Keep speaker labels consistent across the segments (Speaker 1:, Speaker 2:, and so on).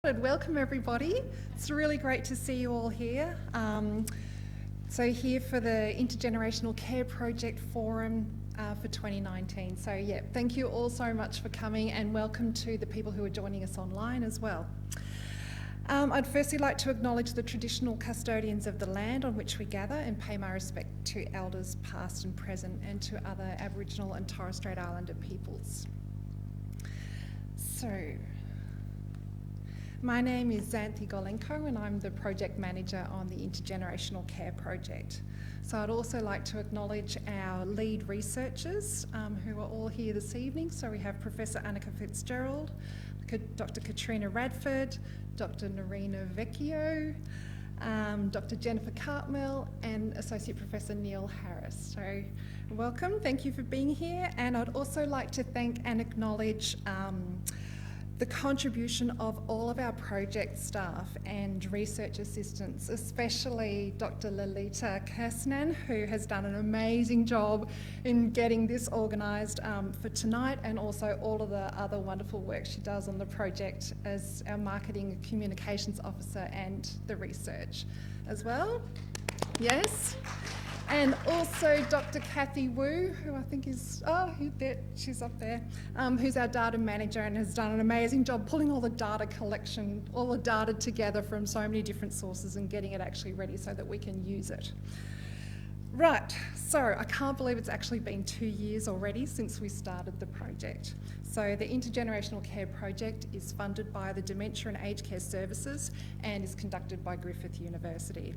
Speaker 1: started. Welcome everybody. It's really great to see you all here. So here for the Intergenerational Care Project Forum for 2019. So yeah, thank you all so much for coming, and welcome to the people who are joining us online as well. I'd firstly like to acknowledge the traditional custodians of the land on which we gather and pay my respect to elders past and present, and to other Aboriginal and Torres Strait Islander peoples. So, my name is Xanthe Golenko and I'm the project manager on the Intergenerational Care Project. So I'd also like to acknowledge our lead researchers who are all here this evening. So we have Professor Anneke Fitzgerald, Dr. Katrina Radford, Dr. Nerian Vecchio, Dr. Jennifer Cartmell, and Associate Professor Neil Harris. So welcome, thank you for being here. And I'd also like to thank and acknowledge the contribution of all of our project staff and research assistants, especially Dr. Lalita Kersnan, who has done an amazing job in getting this organised for tonight, and also all of the other wonderful work she does on the project as our marketing and communications officer and the research as well. Yes. And also Dr. Kathy Wu, who I think is, she's up there, who's our data manager and has done an amazing job pulling all the data collection, all the data together from so many different sources and getting it actually ready so that we can use it. Right, so I can't believe it's actually been 2 years already since we started the project. So the Intergenerational Care Project is funded by the Dementia and Aged Care Services and is conducted by Griffith University.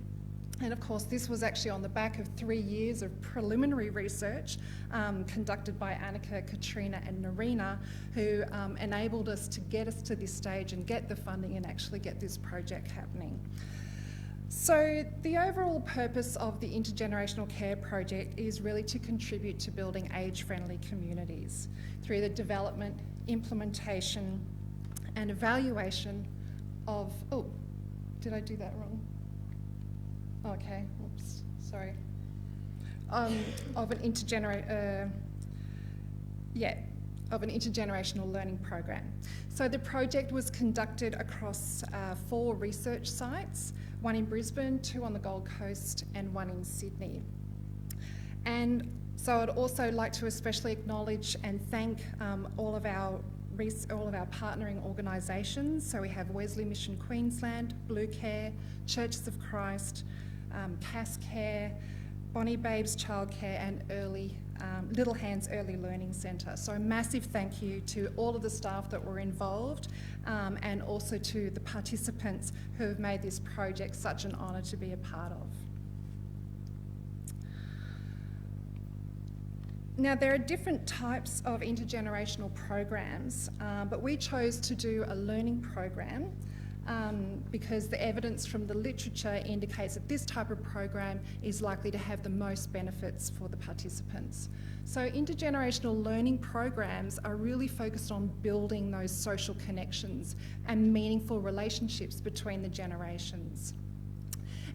Speaker 1: And of course, this was actually on the back of 3 years of preliminary research conducted by Anneke, Katrina and Nerian, who enabled us to get us to this stage and get the funding and actually get this project happening. So the overall purpose of the Intergenerational Care Project is really to contribute to building age-friendly communities through the development, implementation and evaluation of, oh, did I do that wrong? Okay, oops, sorry. Of an intergenerational learning program. So the project was conducted across 4 research sites, 1 in Brisbane, 2 on the Gold Coast, and 1 in Sydney. And so I'd also like to especially acknowledge and thank all of our partnering organisations. So we have Wesley Mission Queensland, Blue Care, Churches of Christ, CAS Care, Bonnie Babes Childcare and Little Hands Early Learning Centre. So a massive thank you to all of the staff that were involved and also to the participants who have made this project such an honour to be a part of. Now, there are different types of intergenerational programs, but we chose to do a learning program because the evidence from the literature indicates that this type of program is likely to have the most benefits for the participants. So intergenerational learning programs are really focused on building those social connections and meaningful relationships between the generations.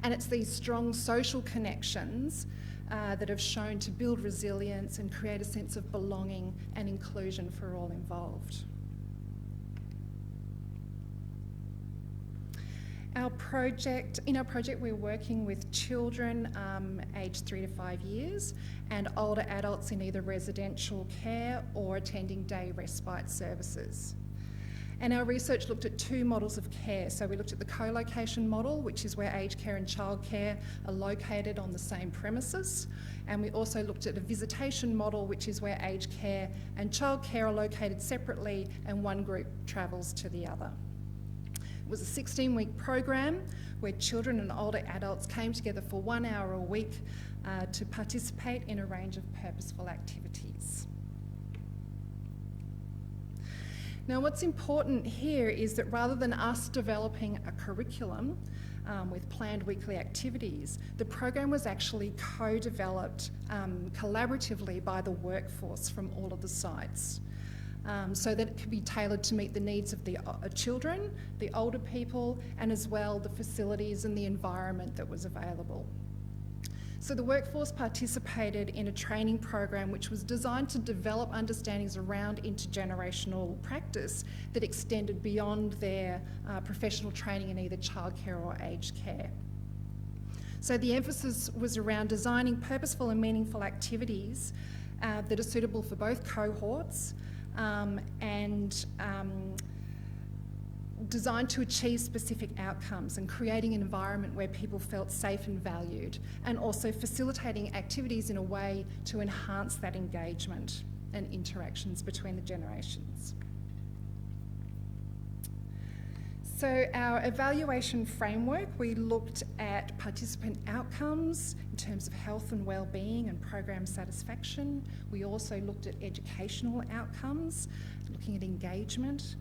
Speaker 1: And it's these strong social connections that have shown to build resilience and create a sense of belonging and inclusion for all involved. In our project, we're working with children aged 3 to 5 years and older adults in either residential care or attending day respite services. And our research looked at 2 models of care. So we looked at the co-location model, which is where aged care and childcare are located on the same premises. And we also looked at a visitation model, which is where aged care and childcare are located separately and one group travels to the other. It was a 16-week program where children and older adults came together for 1 hour a week to participate in a range of purposeful activities. Now, what's important here is that rather than us developing a curriculum with planned weekly activities, the program was actually co-developed collaboratively by the workforce from all of the sites. So that it could be tailored to meet the needs of the children, the older people, and as well the facilities and the environment that was available. So the workforce participated in a training program which was designed to develop understandings around intergenerational practice that extended beyond their professional training in either childcare or aged care. So the emphasis was around designing purposeful and meaningful activities that are suitable for both cohorts and designed to achieve specific outcomes and creating an environment where people felt safe and valued, and also facilitating activities in a way to enhance that engagement and interactions between the generations. So our evaluation framework, we looked at participant outcomes in terms of health and well-being and program satisfaction. We also looked at educational outcomes, looking at engagement,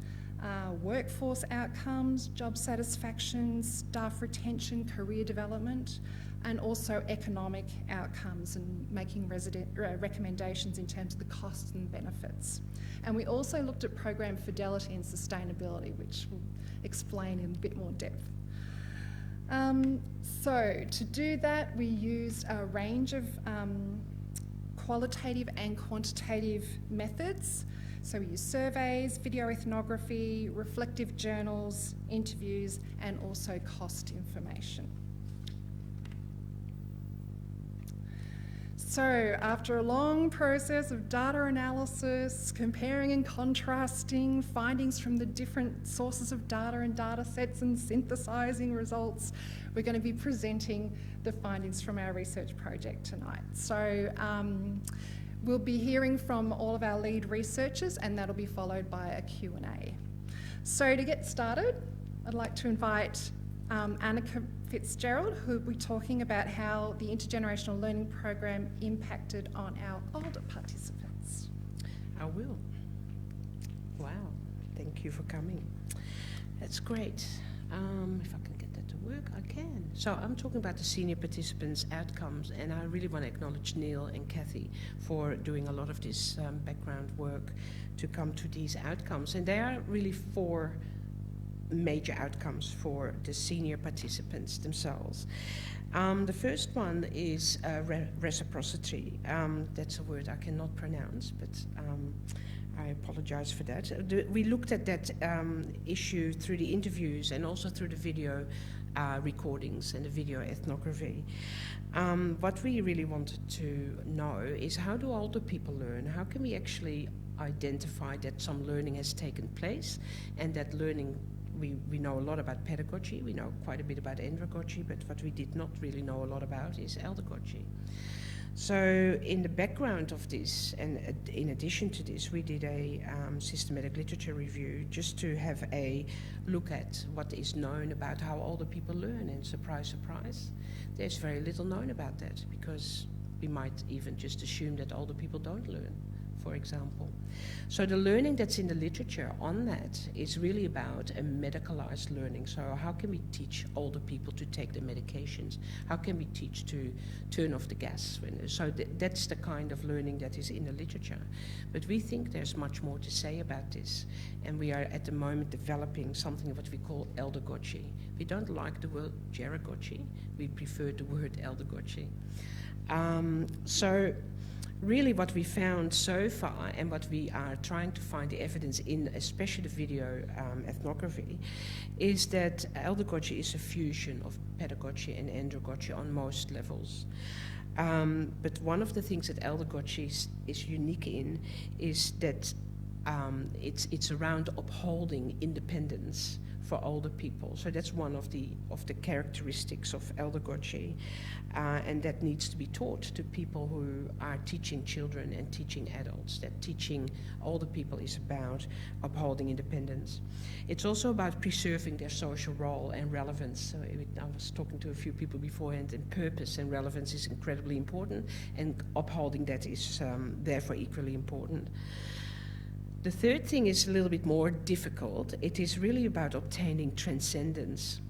Speaker 1: workforce outcomes, job satisfaction, staff retention, career development, and also economic outcomes and making recommendations in terms of the costs and benefits. And we also looked at program fidelity and sustainability, which we'll explain in a bit more depth. So to do that, we used a range of qualitative and quantitative methods. So we use surveys, video ethnography, reflective journals, interviews, and also cost information. So after a long process of data analysis, comparing and contrasting findings from the different sources of data and data sets and synthesising results, we're going to be presenting the findings from our research project tonight. So we'll be hearing from all of our lead researchers, and that'll be followed by a Q&A. So to get started, I'd like to invite Anneke Fitzgerald, who will be talking about how the intergenerational learning program impacted on our older participants.
Speaker 2: I will. Wow, thank you for coming. That's great. If I can get that to work, I can. So I'm talking about the senior participants' outcomes, and I really want to acknowledge Neil and Kathy for doing a lot of this background work to come to these outcomes. And there are really 4 major outcomes for the senior participants themselves. The first one is reciprocity. That's a word I cannot pronounce, but I apologize for that. We looked at that issue through the interviews and also through the video recordings and the video ethnography. What we really wanted to know is, how do older people learn? How can we actually identify that some learning has taken place, and that learning, we know a lot about pedagogy, we know quite a bit about andragogy, but what we did not really know a lot about is eldergogy. So in the background of this, and in addition to this, we did a systematic literature review just to have a look at what is known about how older people learn, and surprise, surprise, there's very little known about that, because we might even just assume that older people don't learn, for example. So the learning that's in the literature on that is really about a medicalized learning. So how can we teach older people to take their medications? How can we teach to turn off the gas? So that's the kind of learning that is in the literature. But we think there's much more to say about this. And we are at the moment developing something what we call eldergogy. We don't like the word geragogy. We prefer the word eldergogy. So really what we found so far, and what we are trying to find the evidence in, especially the video ethnography, is that eldergogy is a fusion of pedagogy and andragogy on most levels. But one of the things that eldergogy is unique in is that it's around upholding independence for older people. So that's one of the characteristics of eldergogy, and that needs to be taught to people who are teaching children and teaching adults, that teaching older people is about upholding independence. It's also about preserving their social role and relevance. So I was talking to a few people beforehand, and purpose and relevance is incredibly important, and upholding that is therefore equally important. The third thing is a little bit more difficult. It is really about obtaining transcendence.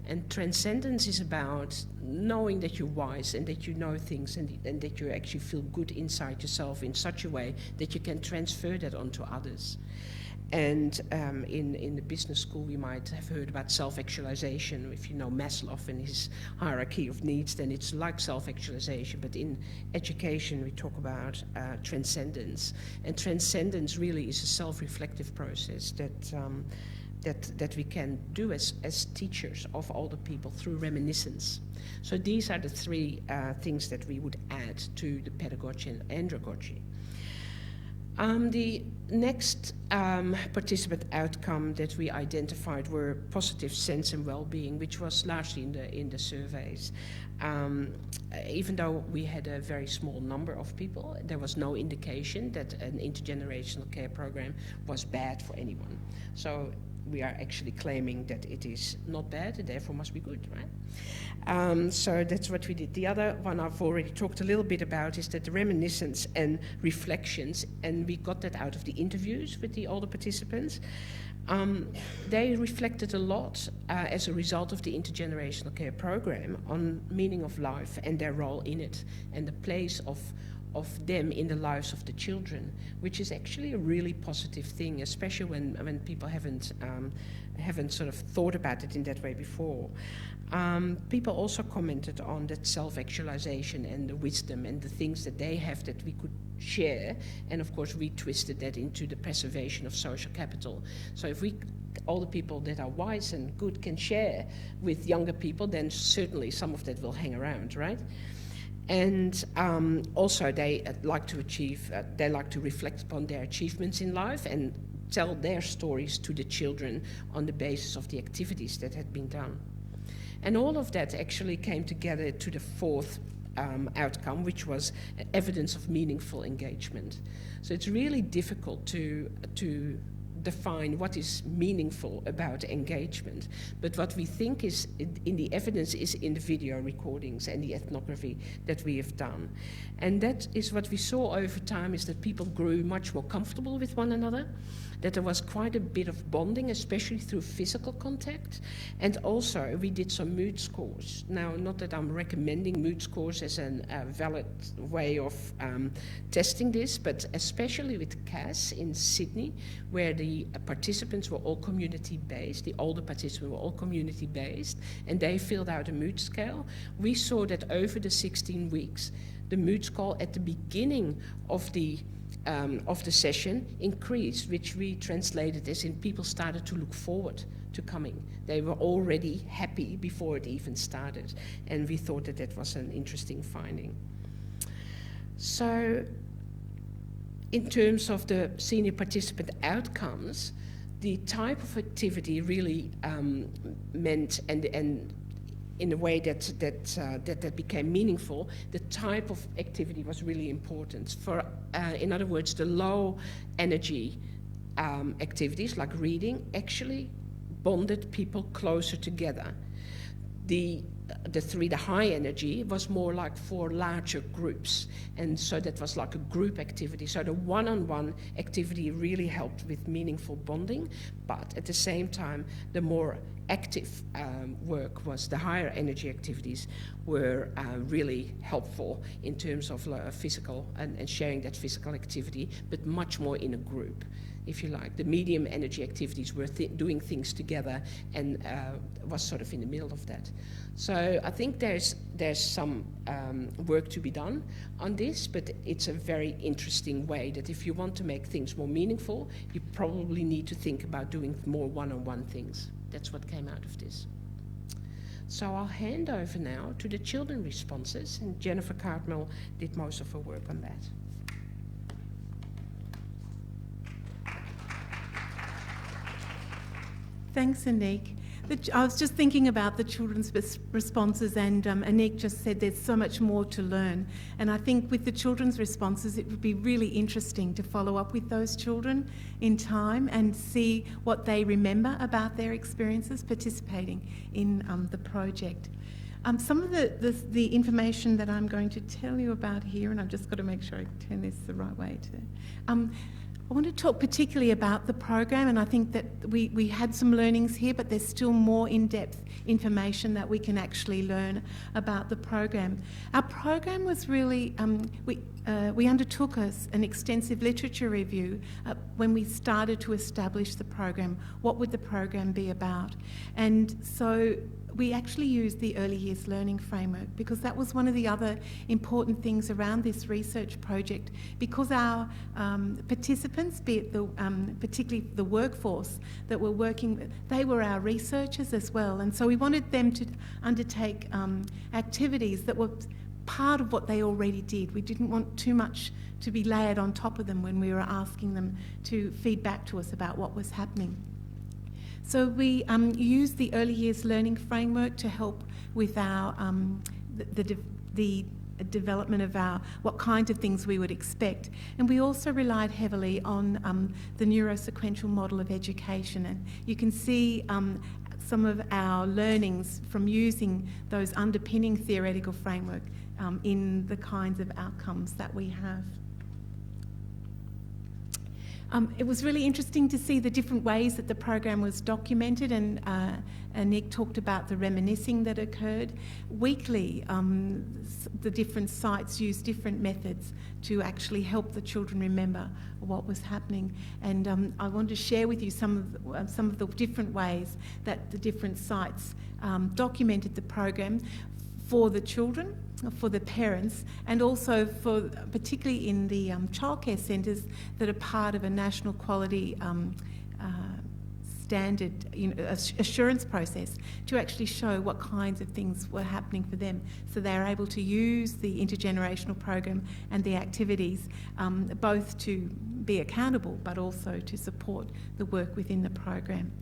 Speaker 2: And transcendence is about knowing that you're wise and that you know things, and that you actually feel good inside yourself in such a way that you can transfer that onto others. And in the business school, we might have heard about self-actualization. If you know Maslow and his hierarchy of needs, then it's like self-actualization. But in education, we talk about transcendence. And transcendence really is a self-reflective process that we can do as teachers of older people through reminiscence. So these are the three things that we would add to the pedagogy and andragogy. The next participant outcome that we identified were positive sense and well-being, which was largely in the surveys. Even though we had a very small number of people, there was no indication that an intergenerational care program was bad for anyone. So we are actually claiming that it is not bad and therefore must be good, right? So that's what we did. The other one I've already talked a little bit about is that the reminiscence and reflections, and we got that out of the interviews with the older participants. They reflected a lot as a result of the intergenerational care program on meaning of life and their role in it and the place of them in the lives of the children, which is actually a really positive thing, especially when people haven't sort of thought about it in that way before. People also commented on that self-actualization and the wisdom and the things that they have that we could share, and of course we twisted that into the preservation of social capital. So if all the people that are wise and good can share with younger people, then certainly some of that will hang around, right? And also they like to reflect upon their achievements in life and tell their stories to the children on the basis of the activities that had been done. And all of that actually came together to the fourth outcome, which was evidence of meaningful engagement. So it's really difficult to define what is meaningful about engagement, but what we think is in the evidence is in the video recordings and the ethnography that we have done. And that is what we saw over time, is that people grew much more comfortable with one another, that there was quite a bit of bonding, especially through physical contact. And also we did some mood scores. Now, not that I'm recommending mood scores as a valid way of testing this, but especially with CAS in Sydney, where the participants were all community-based, the older participants were all community-based, and they filled out a mood scale. We saw that over the 16 weeks, the mood score at the beginning of the session increased, which we translated as in people started to look forward to coming. They were already happy before it even started, and we thought that that was an interesting finding. So in terms of the senior participant outcomes, the type of activity really meant, and in a way that became meaningful, the type of activity was really important. For, in other words, the low energy activities like reading actually bonded people closer together. The high energy was more like for larger groups, and so that was like a group activity. So the one-on-one activity really helped with meaningful bonding, but at the same time, the more active work was the higher energy activities were really helpful in terms of physical and sharing that physical activity, but much more in a group, if you like. The medium energy activities were doing things together and was sort of in the middle of that. So I think there's some work to be done on this, but it's a very interesting way that if you want to make things more meaningful, you probably need to think about doing more one-on-one things. That's what came out of this. So I'll hand over now to the children responses, and Jennifer Cartmel did most of her work on that.
Speaker 3: Thanks, Anneke. I was just thinking about the children's responses, and Anneke just said there's so much more to learn. And I think with the children's responses, it would be really interesting to follow up with those children in time and see what they remember about their experiences participating in the project. Some of the information that I'm going to tell you about here, and I've just got to make sure I turn this the right way I want to talk particularly about the program, and I think that we had some learnings here, but there's still more in-depth information that we can actually learn about the program. Our program was really, we undertook an extensive literature review when we started to establish the program. What would the program be about? And so we actually used the early years learning framework, because that was one of the other important things around this research project, because our participants, be it particularly the workforce that we're working with, they were our researchers as well. And so we wanted them to undertake activities that were part of what they already did. We didn't want too much to be layered on top of them when we were asking them to feed back to us about what was happening. So we used the early years learning framework to help with our the development of what kind of things we would expect. And we also relied heavily on the Neuro Sequential model of education. And you can see some of our learnings from using those underpinning theoretical framework in the kinds of outcomes that we have. It was really interesting to see the different ways that the program was documented, and Anneke talked about the reminiscing that occurred. Weekly, the different sites used different methods to actually help the children remember what was happening. And I want to share with you some of the different ways that the different sites documented the program for the children, for the parents, and also for particularly in the childcare centres that are part of a national quality standard assurance process, to actually show what kinds of things were happening for them, so they're able to use the intergenerational program and the activities both to be accountable but also to support the work within the program.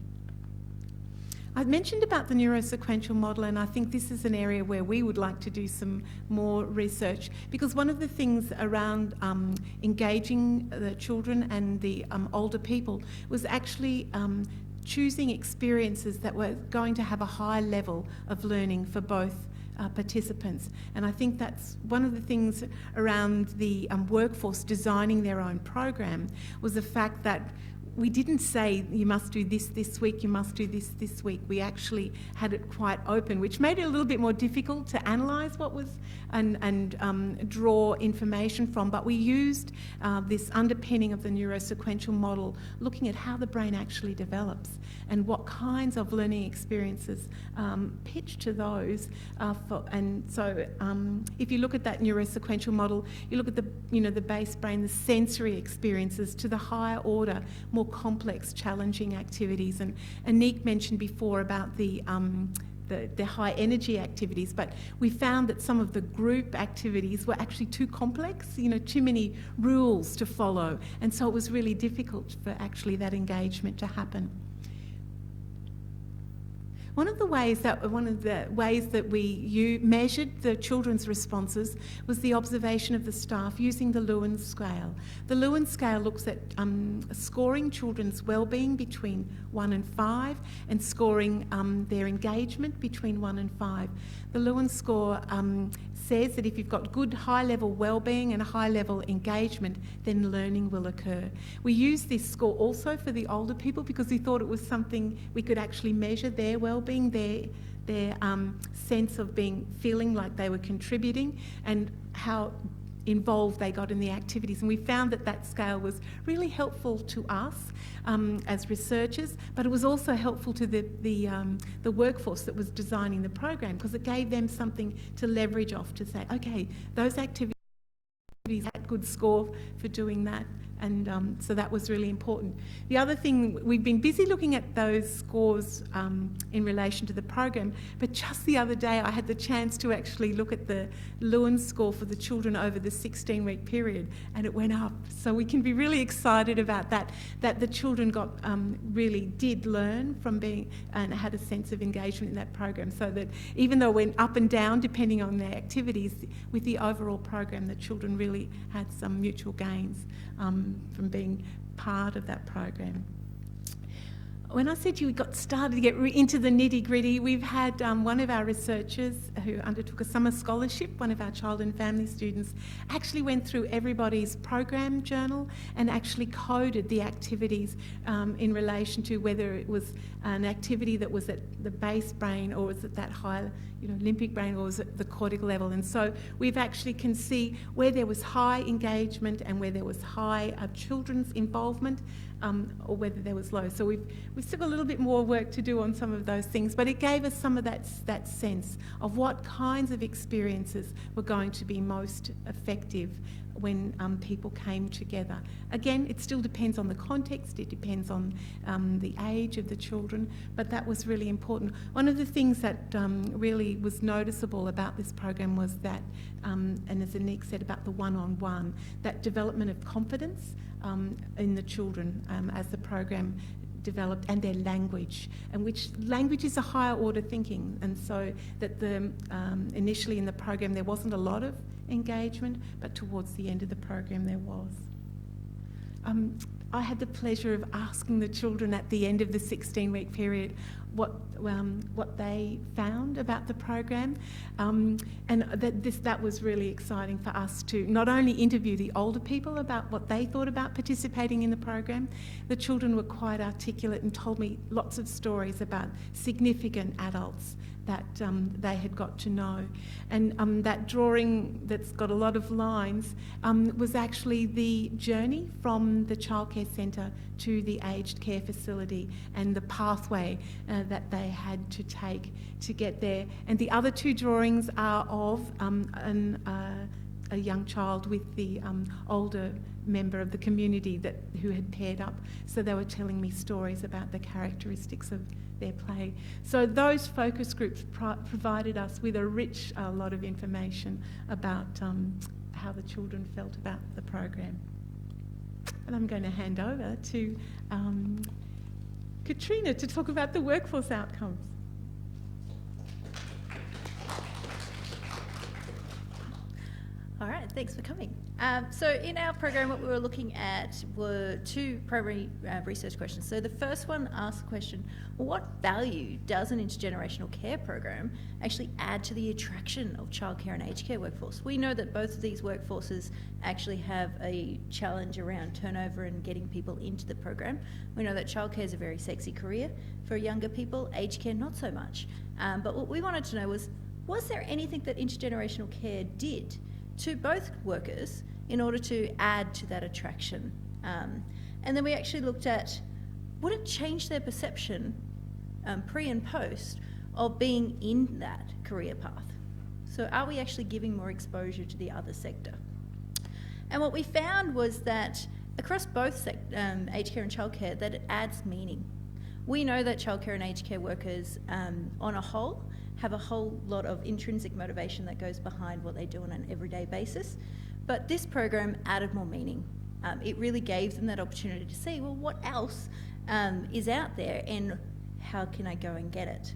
Speaker 3: I mentioned about the neurosequential model, and I think this is an area where we would like to do some more research, because one of the things around engaging the children and the older people was actually choosing experiences that were going to have a high level of learning for both participants. And I think that's one of the things around the workforce designing their own program, was the fact that we didn't say you must do this week, you must do this week. We actually had it quite open, which made it a little bit more difficult to analyse what was and draw information from. But we used this underpinning of the neurosequential model, looking at how the brain actually develops and what kinds of learning experiences pitch to those. And so if you look at that neurosequential model, you look at the base brain, the sensory experiences, to the higher order, more complex, challenging activities. And Anneke mentioned before about the high energy activities, but we found that some of the group activities were actually too complex, too many rules to follow, and so it was really difficult for actually that engagement to happen. One of the ways that we measured the children's responses was the observation of the staff using the Lewin scale. The Lewin scale looks at scoring children's well-being between 1 and 5 and scoring their engagement between 1 and 5. The Lewin score says that if you've got good high-level well-being and high-level engagement, then learning will occur. We used this score also for the older people because we thought it was something we could actually measure their well-being, their sense of feeling like they were contributing, and how involved they got in the activities. And we found that scale was really helpful to us as researchers, but it was also helpful to the workforce that was designing the program, because it gave them something to leverage off to say, okay, those activities had good score for doing that. And so that was really important. The other thing, we've been busy looking at those scores in relation to the program, but just the other day I had the chance to actually look at the Lewin score for the children over the 16-week period, and it went up. So we can be really excited about that the children really did learn from being, and had a sense of engagement in that program, so that even though it went up and down depending on their activities, with the overall program, the children really had some mutual gains from being part of that program. when I said to you we got started to get into the nitty-gritty, we've had one of our researchers who undertook a summer scholarship, one of our child and family students, actually went through everybody's program journal and actually coded the activities in relation to whether it was an activity that was at the base brain or was at that high, limbic brain, or was at the cortical level. And so we've actually can see where there was high engagement and where there was high children's involvement, or whether there was low. So we've still got a little bit more work to do on some of those things, but it gave us some of that sense of what kinds of experiences were going to be most effective when people came together. Again, it still depends on the context, it depends on the age of the children, but that was really important. One of the things that really was noticeable about this program was that, and as Anneke said about the one-on-one, that development of confidence in the children as the program developed, and their language, and which language is a higher order thinking, and so that initially in the program there wasn't a lot of engagement, but towards the end of the program there was. I had the pleasure of asking the children at the end of the 16-week period what they found about the program, and that was really exciting for us to not only interview the older people about what they thought about participating in the program. The children were quite articulate and told me lots of stories about significant adults that they had got to know. And that drawing that's got a lot of lines was actually the journey from the childcare centre to the aged care facility and the pathway that they had to take to get there. And the other two drawings are of a young child with the older member of the community who had paired up. So they were telling me stories about the characteristics of their play. So those focus groups provided us with a rich lot of information about how the children felt about the program. And I'm going to hand over to Katrina to talk about the workforce outcomes.
Speaker 4: All right, thanks for coming. So in our program, what we were looking at were two primary research questions. So the first one asked the question, what value does an intergenerational care program actually add to the attraction of childcare and aged care workforce? We know that both of these workforces actually have a challenge around turnover and getting people into the program. We know that childcare is a very sexy career for younger people, aged care not so much. But what we wanted to know was there anything that intergenerational care did to both workers in order to add to that attraction? And then we actually looked at, would it change their perception pre and post of being in that career path? So are we actually giving more exposure to the other sector? And what we found was that across both aged care and childcare, that it adds meaning. We know that childcare and aged care workers on a whole have a whole lot of intrinsic motivation that goes behind what they do on an everyday basis. But this program added more meaning. It really gave them that opportunity to see, well, what else is out there and how can I go and get it?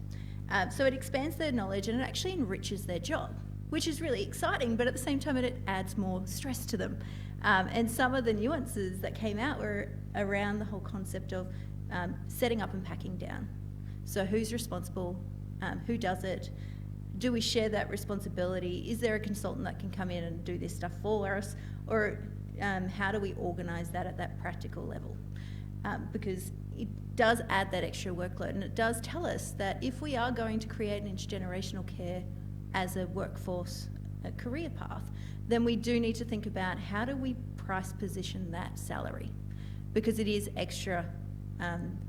Speaker 4: So it expands their knowledge and it actually enriches their job, which is really exciting, but at the same time it adds more stress to them. And some of the nuances that came out were around the whole concept of setting up and packing down. So who's responsible? Who does it? Do we share that responsibility? Is there a consultant that can come in and do this stuff for us? Or how do we organise that at that practical level? Because it does add that extra workload, and it does tell us that if we are going to create an intergenerational care as a workforce, a career path, then we do need to think about how do we price position that salary, because it is extra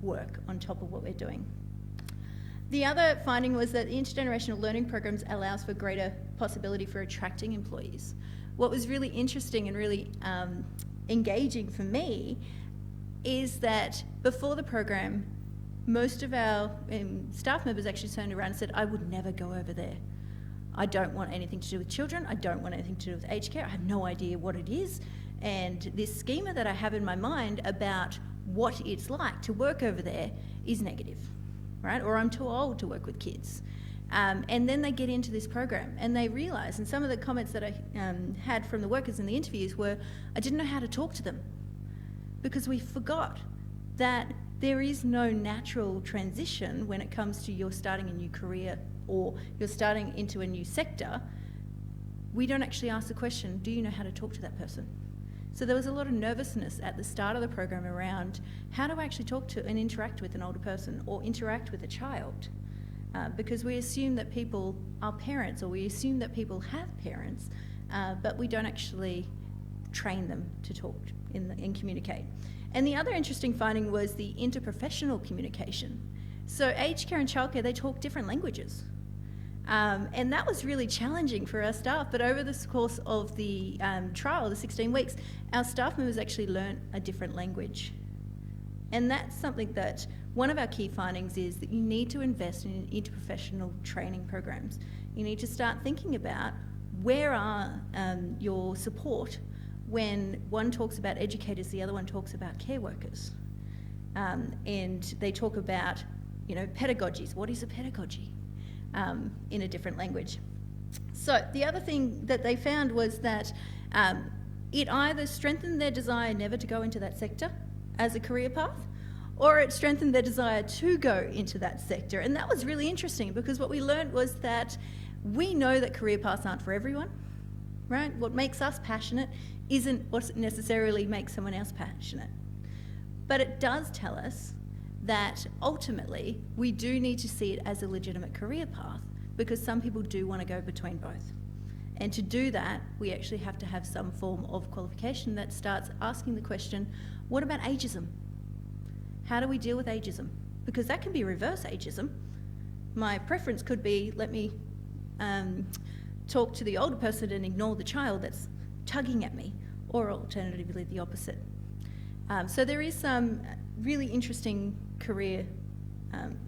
Speaker 4: work on top of what we're doing. The other finding was that intergenerational learning programs allows for greater possibility for attracting employees. What was really interesting and really engaging for me is that before the program, most of our staff members actually turned around and said, I would never go over there. I don't want anything to do with children. I don't want anything to do with aged care. I have no idea what it is. And this schema that I have in my mind about what it's like to work over there is negative. Right? Or I'm too old to work with kids. And then they get into this program and they realise, and some of the comments that I had from the workers in the interviews were, I didn't know how to talk to them because we forgot that there is no natural transition when it comes to you're starting a new career or you're starting into a new sector. We don't actually ask the question, do you know how to talk to that person? So there was a lot of nervousness at the start of the program around how do I actually talk to and interact with an older person or interact with a child? Because we assume that people are parents, or we assume that people have parents, but we don't actually train them to talk and communicate. And the other interesting finding was the interprofessional communication. So aged care and childcare, they talk different languages. And that was really challenging for our staff, but over the course of the trial, the 16 weeks, our staff members actually learnt a different language. And that's something that one of our key findings is that you need to invest in interprofessional training programs. You need to start thinking about where are your support when one talks about educators, the other one talks about care workers. And they talk about, pedagogies. What is a pedagogy? In a different language. So the other thing that they found was that it either strengthened their desire never to go into that sector as a career path, or it strengthened their desire to go into that sector. And that was really interesting, because what we learned was that we know that career paths aren't for everyone, right? What makes us passionate isn't what necessarily makes someone else passionate. But it does tell us that ultimately we do need to see it as a legitimate career path, because some people do want to go between both. And to do that, we actually have to have some form of qualification that starts asking the question, what about ageism? How do we deal with ageism? Because that can be reverse ageism. My preference could be, let me talk to the older person and ignore the child that's tugging at me, or alternatively the opposite. So there is some really interesting career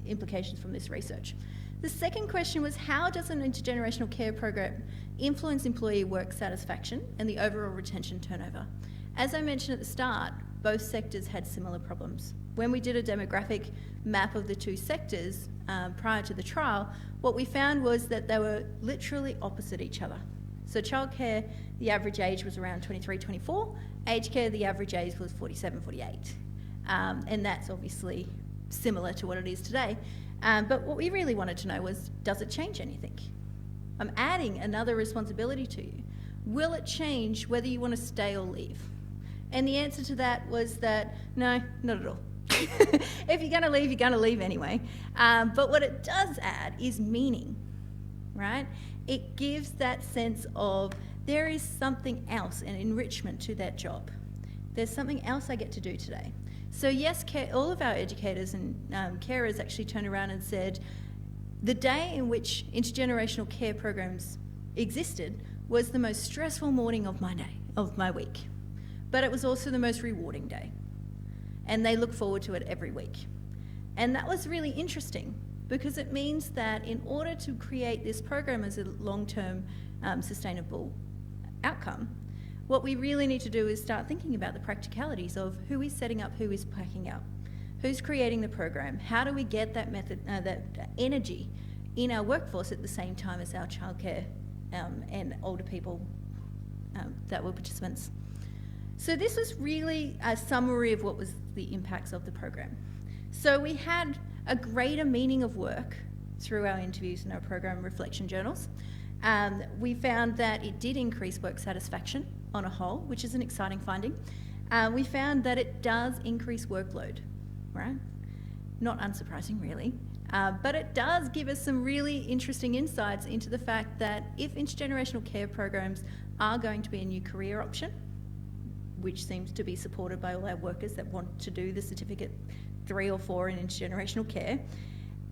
Speaker 4: implications from this research. The second question was, how does an intergenerational care program influence employee work satisfaction and the overall retention turnover? As I mentioned at the start, both sectors had similar problems. When we did a demographic map of the two sectors prior to the trial, what we found was that they were literally opposite each other. So childcare, the average age was around 23, 24. Aged care, the average age was 47, 48. And that's obviously similar to what it is today. But what we really wanted to know was, does it change anything? I'm adding another responsibility to you. Will it change whether you want to stay or leave? And the answer to that was that, no, not at all. If you're going to leave, you're going to leave anyway. But what it does add is meaning, right? It gives that sense of there is something else, an enrichment to that job. There's something else I get to do today. So yes, all of our educators and carers actually turned around and said, the day in which intergenerational care programs existed was the most stressful morning of my day, of my week. But it was also the most rewarding day. And they look forward to it every week. And that was really interesting, because it means that in order to create this program as a long-term sustainable outcome, what we really need to do is start thinking about the practicalities of who is setting up, who is packing up, who's creating the program, how do we get that method, that energy in our workforce at the same time as our childcare and older people that were participants. So this was really a summary of what was the impacts of the program. So we had a greater meaning of work through our interviews and our program reflection journals. We found that it did increase work satisfaction on a whole, which is an exciting finding. We found that it does increase workload, right? Not unsurprising, really. But it does give us some really interesting insights into the fact that if intergenerational care programs are going to be a new career option, which seems to be supported by all our workers that want to do the certificate 3 or 4 in intergenerational care,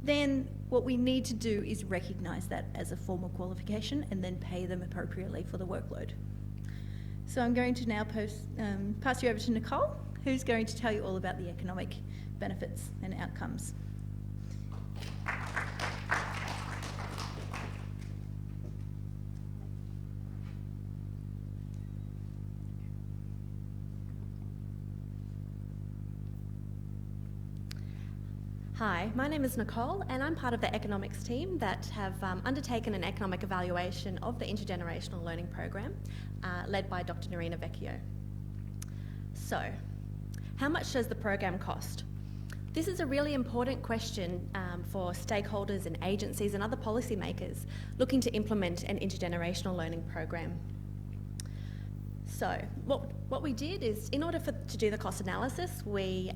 Speaker 4: then what we need to do is recognise that as a formal qualification and then pay them appropriately for the workload. So I'm going to now pass you over to Nicole, who's going to tell you all about the economic benefits and outcomes.
Speaker 5: Hi, my name is Nicole and I'm part of the economics team that have undertaken an economic evaluation of the Intergenerational Learning Program led by Dr. Nerian Vecchio. So, how much does the program cost? This is a really important question for stakeholders and agencies and other policymakers looking to implement an intergenerational learning program. So what we did is, in order to do the cost analysis, we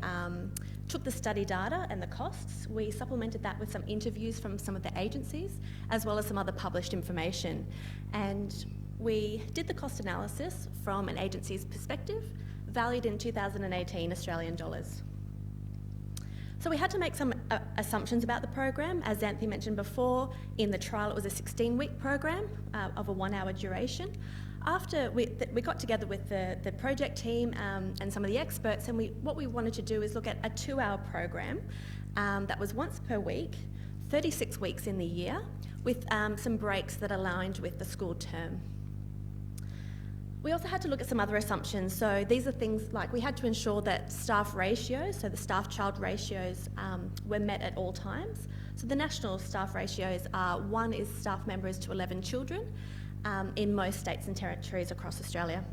Speaker 5: took the study data and the costs, we supplemented that with some interviews from some of the agencies, as well as some other published information. And we did the cost analysis from an agency's perspective, valued in 2018 Australian dollars. So we had to make some assumptions about the program. As Xanthe mentioned before, in the trial it was a 16-week program of a 1-hour duration. After we got together with the project team and some of the experts, and what we wanted to do is look at a 2-hour program that was once per week, 36 weeks in the year, with some breaks that aligned with the school term. We also had to look at some other assumptions. So these are things like we had to ensure that staff ratios, so the staff-child ratios, were met at all times. So the national staff ratios are 1 is staff members to 11 children in most states and territories across Australia.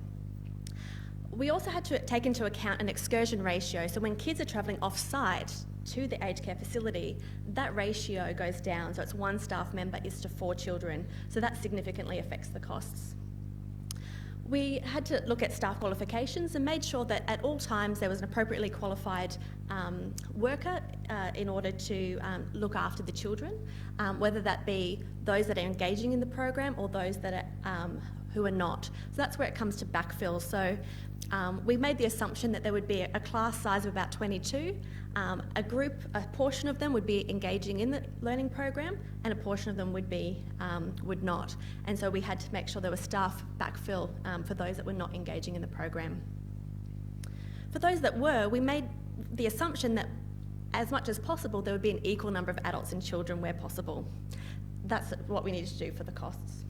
Speaker 5: We also had to take into account an excursion ratio. So when kids are travelling off-site to the aged care facility, that ratio goes down. So it's 1 staff member is to 4 children. So that significantly affects the costs. We had to look at staff qualifications and made sure that at all times there was an appropriately qualified worker in order to look after the children, whether that be those that are engaging in the program or those that are who are not. So that's where it comes to backfill. So we made the assumption that there would be a class size of about 22. A portion of them would be engaging in the learning program, and a portion of them would not. And so we had to make sure there was staff backfill for those that were not engaging in the program. For those that were, we made the assumption that as much as possible there would be an equal number of adults and children where possible. That's what we needed to do for the costs.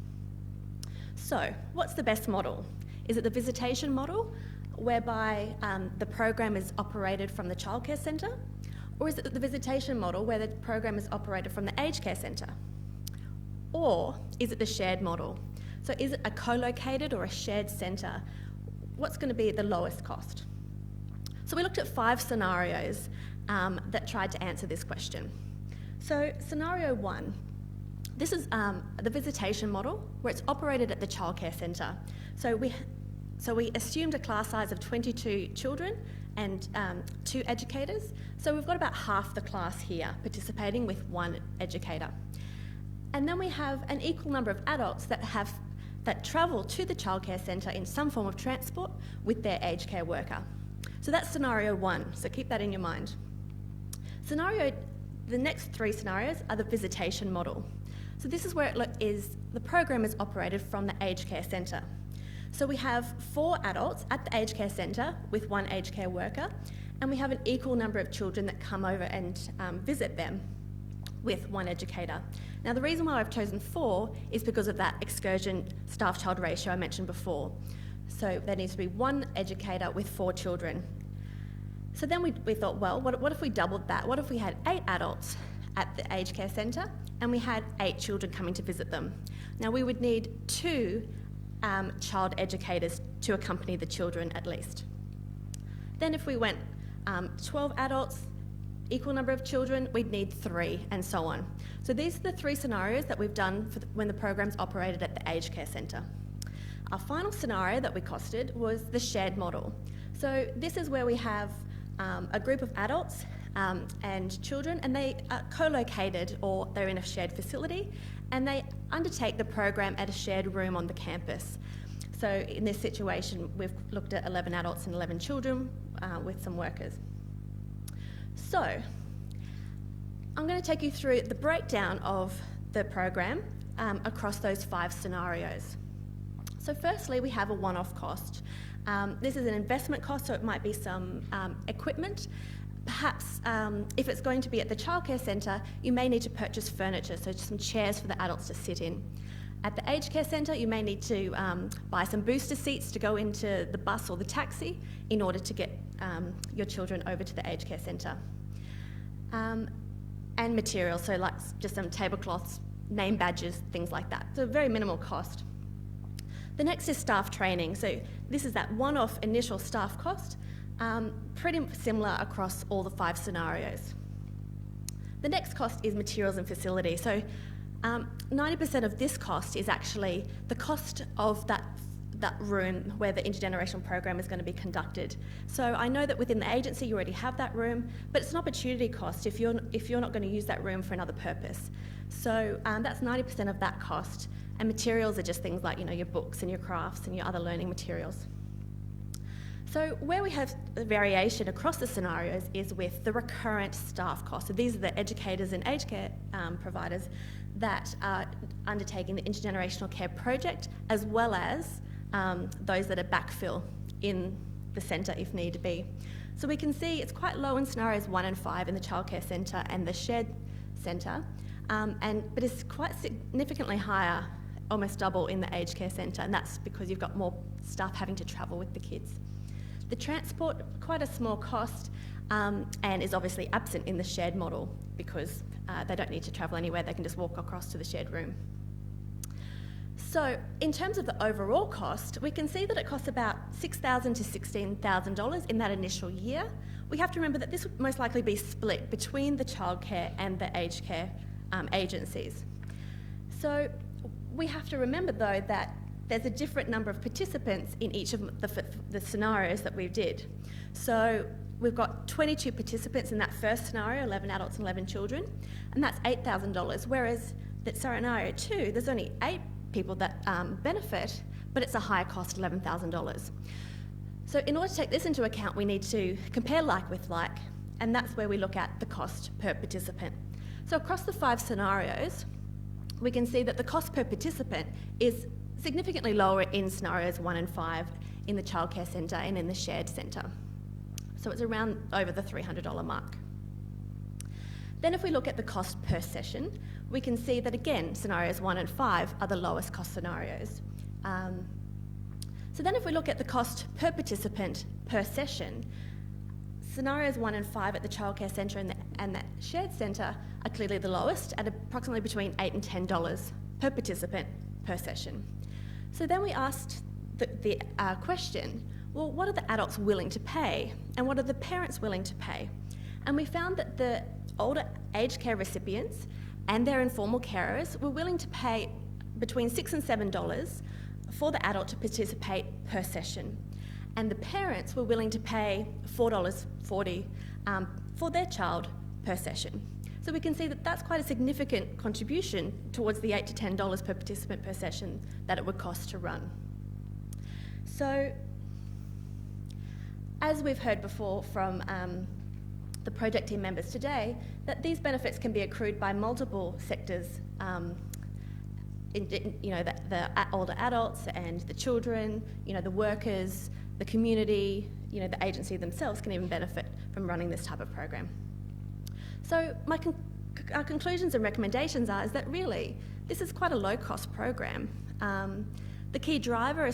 Speaker 5: So, what's the best model? Is it the visitation model, whereby the program is operated from the childcare centre? Or is it the visitation model where the program is operated from the aged care centre? Or is it the shared model? So is it a co-located or a shared centre? What's going to be at the lowest cost? So we looked at 5 scenarios that tried to answer this question. So scenario 1, this is the visitation model where it's operated at the childcare centre. So we assumed a class size of 22 children and 2 educators. So we've got about half the class here participating with 1 educator. And then we have an equal number of adults that travel to the childcare centre in some form of transport with their aged care worker. So that's scenario 1, so keep that in your mind. The next 3 scenarios are the visitation model. So this is where the program is operated from the aged care centre. So we have 4 adults at the aged care centre with 1 aged care worker, and we have an equal number of children that come over and visit them with 1 educator. Now the reason why I've chosen 4 is because of that excursion staff-child ratio I mentioned before. So there needs to be 1 educator with 4 children. So then we thought, well, what if we doubled that? What if we had 8 adults at the aged care centre and we had 8 children coming to visit them? Now we would need 2 child educators to accompany the children at least. Then if we went 12 adults, equal number of children, we'd need 3 and so on. So these are the 3 scenarios that we've done for when the program's operated at the aged care centre. Our final scenario that we costed was the shared model. So this is where we have a group of adults and children, and they are co-located or they're in a shared facility, and they undertake the program at a shared room on the campus. So in this situation, we've looked at 11 adults and 11 children with some workers. So I'm going to take you through the breakdown of the program across those 5 scenarios. So firstly, we have a one-off cost. This is an investment cost, so it might be some equipment. Perhaps if it's going to be at the childcare centre, you may need to purchase furniture, so some chairs for the adults to sit in. At the aged care centre, you may need to buy some booster seats to go into the bus or the taxi in order to get your children over to the aged care centre. And materials, so like just some tablecloths, name badges, things like that. So very minimal cost. The next is staff training. So this is that one-off initial staff cost pretty similar across all the 5 scenarios. The next cost is materials and facility. So 90% of this cost is actually the cost of that room where the intergenerational program is going to be conducted. So I know that within the agency you already have that room, but it's an opportunity cost if you're not going to use that room for another purpose. So that's 90% of that cost, and materials are just things like, you know, your books and your crafts and your other learning materials. So where we have variation across the scenarios is with the recurrent staff costs. So these are the educators and aged care providers that are undertaking the intergenerational care project, as well as those that are backfill in the centre if need be. So we can see it's quite low in scenarios 1 and 5 in the childcare centre and the shared centre, but it's quite significantly higher, almost double in the aged care centre, and that's because you've got more staff having to travel with the kids. The transport, quite a small cost, and is obviously absent in the shared model because they don't need to travel anywhere, they can just walk across to the shared room. So in terms of the overall cost, we can see that it costs about $6,000 to $16,000 in that initial year. We have to remember that this would most likely be split between the childcare and the aged care agencies. So we have to remember though that there's a different number of participants in each of the scenarios that we did. So we've got 22 participants in that first scenario, 11 adults and 11 children, and that's $8,000, whereas that scenario 2, there's only 8 people that benefit, but it's a higher cost, $11,000. So in order to take this into account, we need to compare like with like, and that's where we look at the cost per participant. So across the 5 scenarios, we can see that the cost per participant is significantly lower in scenarios 1 and 5 in the childcare centre and in the shared centre. So it's around over the $300 mark. Then if we look at the cost per session, we can see that again, scenarios 1 and 5 are the lowest cost scenarios. So then if we look at the cost per participant per session, scenarios 1 and 5 at the childcare centre and the shared centre are clearly the lowest at approximately between $8 and $10 per participant per session. So then we asked the question, well, what are the adults willing to pay and what are the parents willing to pay? And we found that the older aged care recipients and their informal carers were willing to pay between $6 and $7 for the adult to participate per session. And the parents were willing to pay $4.40 for their child per session. So we can see that that's quite a significant contribution towards the $8 to $10 per participant per session that it would cost to run. So, as we've heard before from the project team members today, that these benefits can be accrued by multiple sectors, the older adults and the children, the workers, the community, the agency themselves can even benefit from running this type of program. So our conclusions and recommendations is that really this is quite a low-cost program. The key driver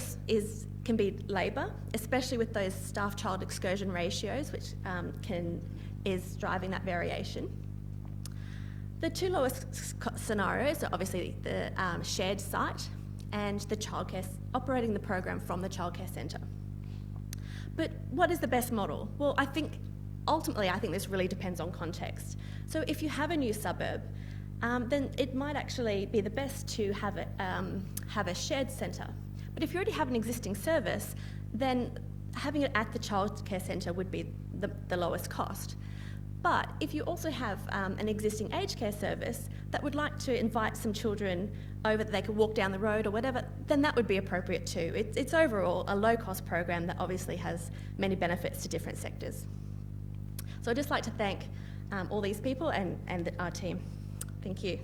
Speaker 5: can be labour, especially with those staff-child excursion ratios, which is driving that variation. The 2 lowest scenarios are obviously the shared site and the childcare, operating the program from the childcare centre. But what is the best model? Well, ultimately, I think this really depends on context. So if you have a new suburb, then it might actually be the best to have a shared centre. But if you already have an existing service, then having it at the childcare centre would be the lowest cost. But if you also have an existing aged care service that would like to invite some children over that they could walk down the road or whatever, then that would be appropriate too. It's overall a low-cost program that obviously has many benefits to different sectors. So I'd just like to thank all these people and our team. Thank you.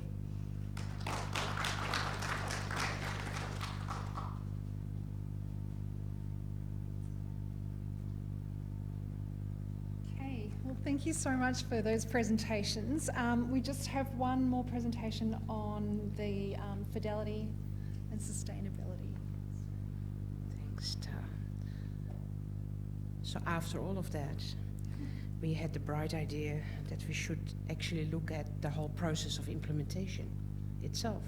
Speaker 1: Okay, well, thank you so much for those presentations. We just have one more presentation on the fidelity and sustainability.
Speaker 2: Thanks, Ta. So after all of that, we had the bright idea that we should actually look at the whole process of implementation itself.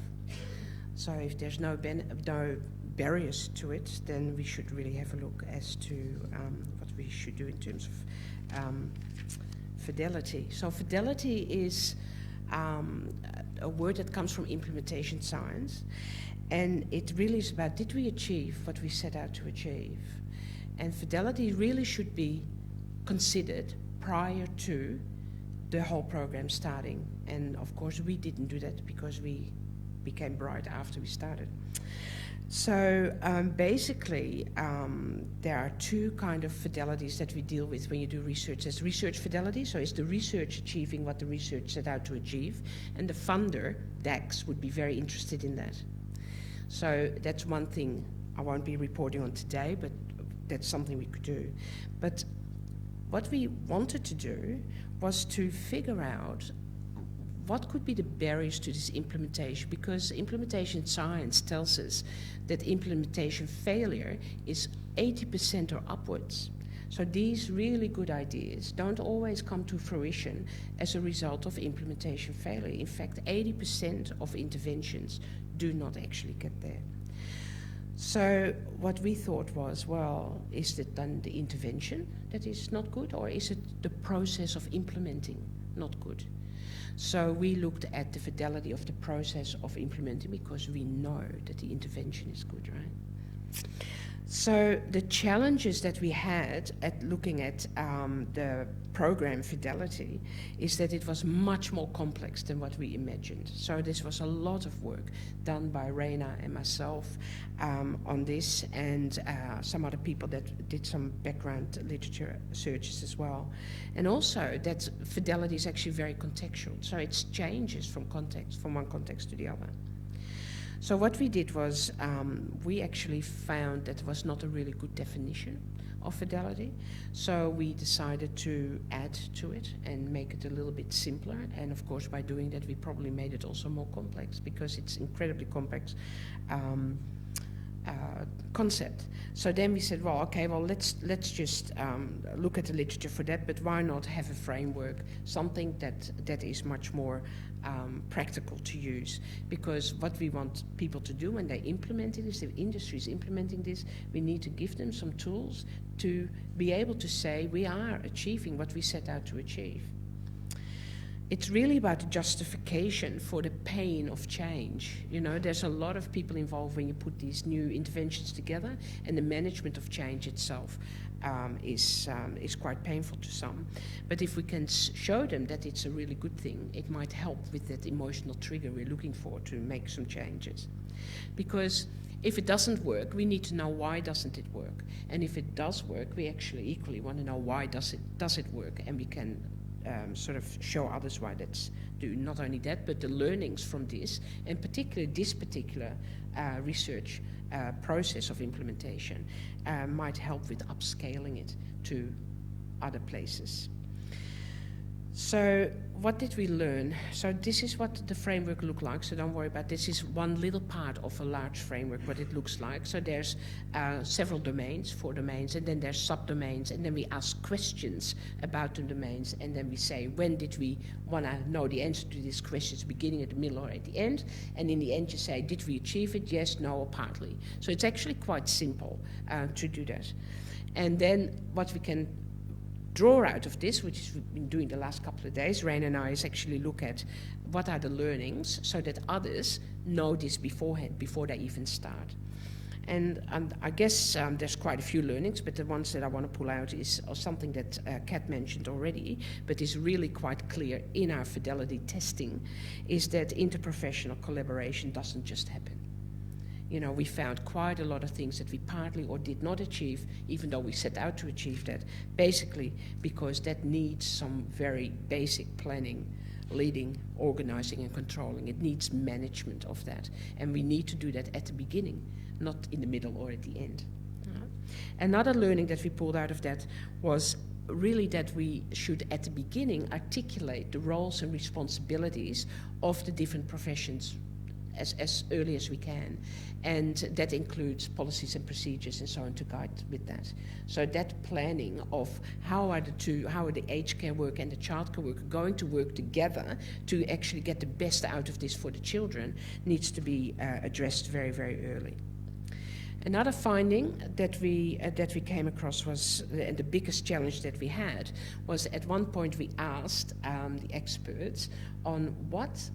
Speaker 2: So if there's no barriers to it, then we should really have a look as to what we should do in terms of fidelity. So fidelity is a word that comes from implementation science, and it really is about, did we achieve what we set out to achieve? And fidelity really should be considered prior to the whole program starting. And of course we didn't do that because we became bright after we started. So basically, there are two kind of fidelities that we deal with when you do research. There's research fidelity, so is the research achieving what the research set out to achieve? And the funder, DAX, would be very interested in that. So that's one thing I won't be reporting on today, but that's something we could do. But what we wanted to do was to figure out what could be the barriers to this implementation, because implementation science tells us that implementation failure is 80% or upwards. So these really good ideas don't always come to fruition as a result of implementation failure. In fact, 80% of interventions do not actually get there. So what we thought was, well, is it then the intervention that is not good, or is it the process of implementing not good? So we looked at the fidelity of the process of implementing, because we know that the intervention is good, right? So the challenges that we had at looking at the program fidelity is that it was much more complex than what we imagined. So this was a lot of work done by Reina and myself on this, and some other people that did some background literature searches as well. And also that fidelity is actually very contextual, so it changes from one context to the other. So what we did was we actually found that there was not a really good definition of fidelity. So we decided to add to it and make it a little bit simpler. And of course, by doing that, we probably made it also more complex, because it's incredibly complex concept. So then we said, well, okay, well, let's just look at the literature for that, but why not have a framework, something that is much more practical to use? Because what we want people to do when they're implementing this, if industry is implementing this, we need to give them some tools to be able to say we are achieving what we set out to achieve. It's really about the justification for the pain of change. You know, there's a lot of people involved when you put these new interventions together, and the management of change itself is quite painful to some. But if we can show them that it's a really good thing, it might help with that emotional trigger we're looking for to make some changes. Because if it doesn't work, we need to know why doesn't it work. And if it does work, we actually equally want to know why does it work, and we can sort of show others why that's do. Not only that, but the learnings from this, and particularly this particular research process of implementation might help with upscaling it to other places. So what did we learn? So this is what the framework looked like, so don't worry about this. Is one little part of a large framework, what it looks like. So there's several domains, 4 domains, and then there's subdomains, and then we ask questions about the domains, and then we say, when did we want to know the answer to these questions, beginning, at the middle, or at the end? And in the end you say, did we achieve it? Yes, no, or partly. So it's actually quite simple to do that. And then what we can draw out of this, which we've been doing the last couple of days, Rain and I, is actually look at what are the learnings so that others know this beforehand, before they even start. And I guess there's quite a few learnings, but the ones that I want to pull out is something that Kat mentioned already, but is really quite clear in our fidelity testing, is that interprofessional collaboration doesn't just happen. You know, we found quite a lot of things that we partly or did not achieve, even though we set out to achieve that, basically because that needs some very basic planning, leading, organizing, and controlling. It needs management of that. And we need to do that at the beginning, not in the middle or at the end. Another learning that we pulled out of that was really that we should, at the beginning, articulate the roles and responsibilities of the different professions as early as we can, and that includes policies and procedures and so on to guide with that. So that planning of how are the aged care work and the childcare work going to work together to actually get the best out of this for the children needs to be addressed very, very early. Another finding that we came across was, and the biggest challenge that we had, was at one point we asked the experts on what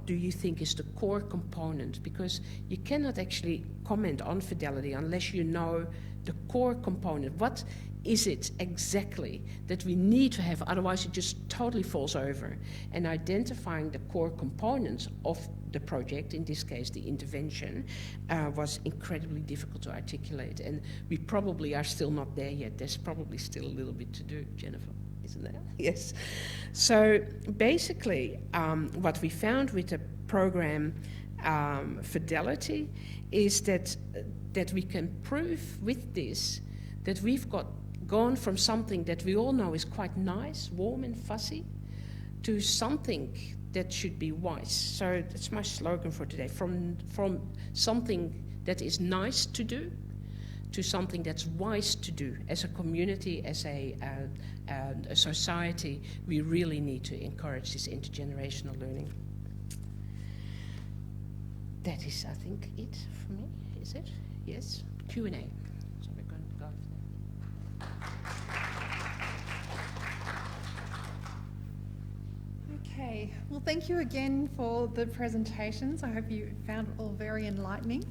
Speaker 2: do you think is the core component, because you cannot actually comment on fidelity unless you know the core component. What is it exactly that we need to have, otherwise it just totally falls over? And identifying the core components of the project, in this case the intervention, was incredibly difficult to articulate, and we probably are still not there yet. There's probably still a little bit to do, Jennifer, isn't there? Yes. So basically what we found with the program Fidelity is that we can prove with this that we've gone from something that we all know is quite nice, warm and fuzzy, to something that should be wise. So that's my slogan for today. From something that is nice to do to something that's wise to do. As a community, as a society, we really need to encourage this intergenerational learning. That is, I think, it for me. Is it? Yes? Q&A. So we're going to go.
Speaker 1: Okay, well, thank you again for the presentations. I hope you found it all very enlightening.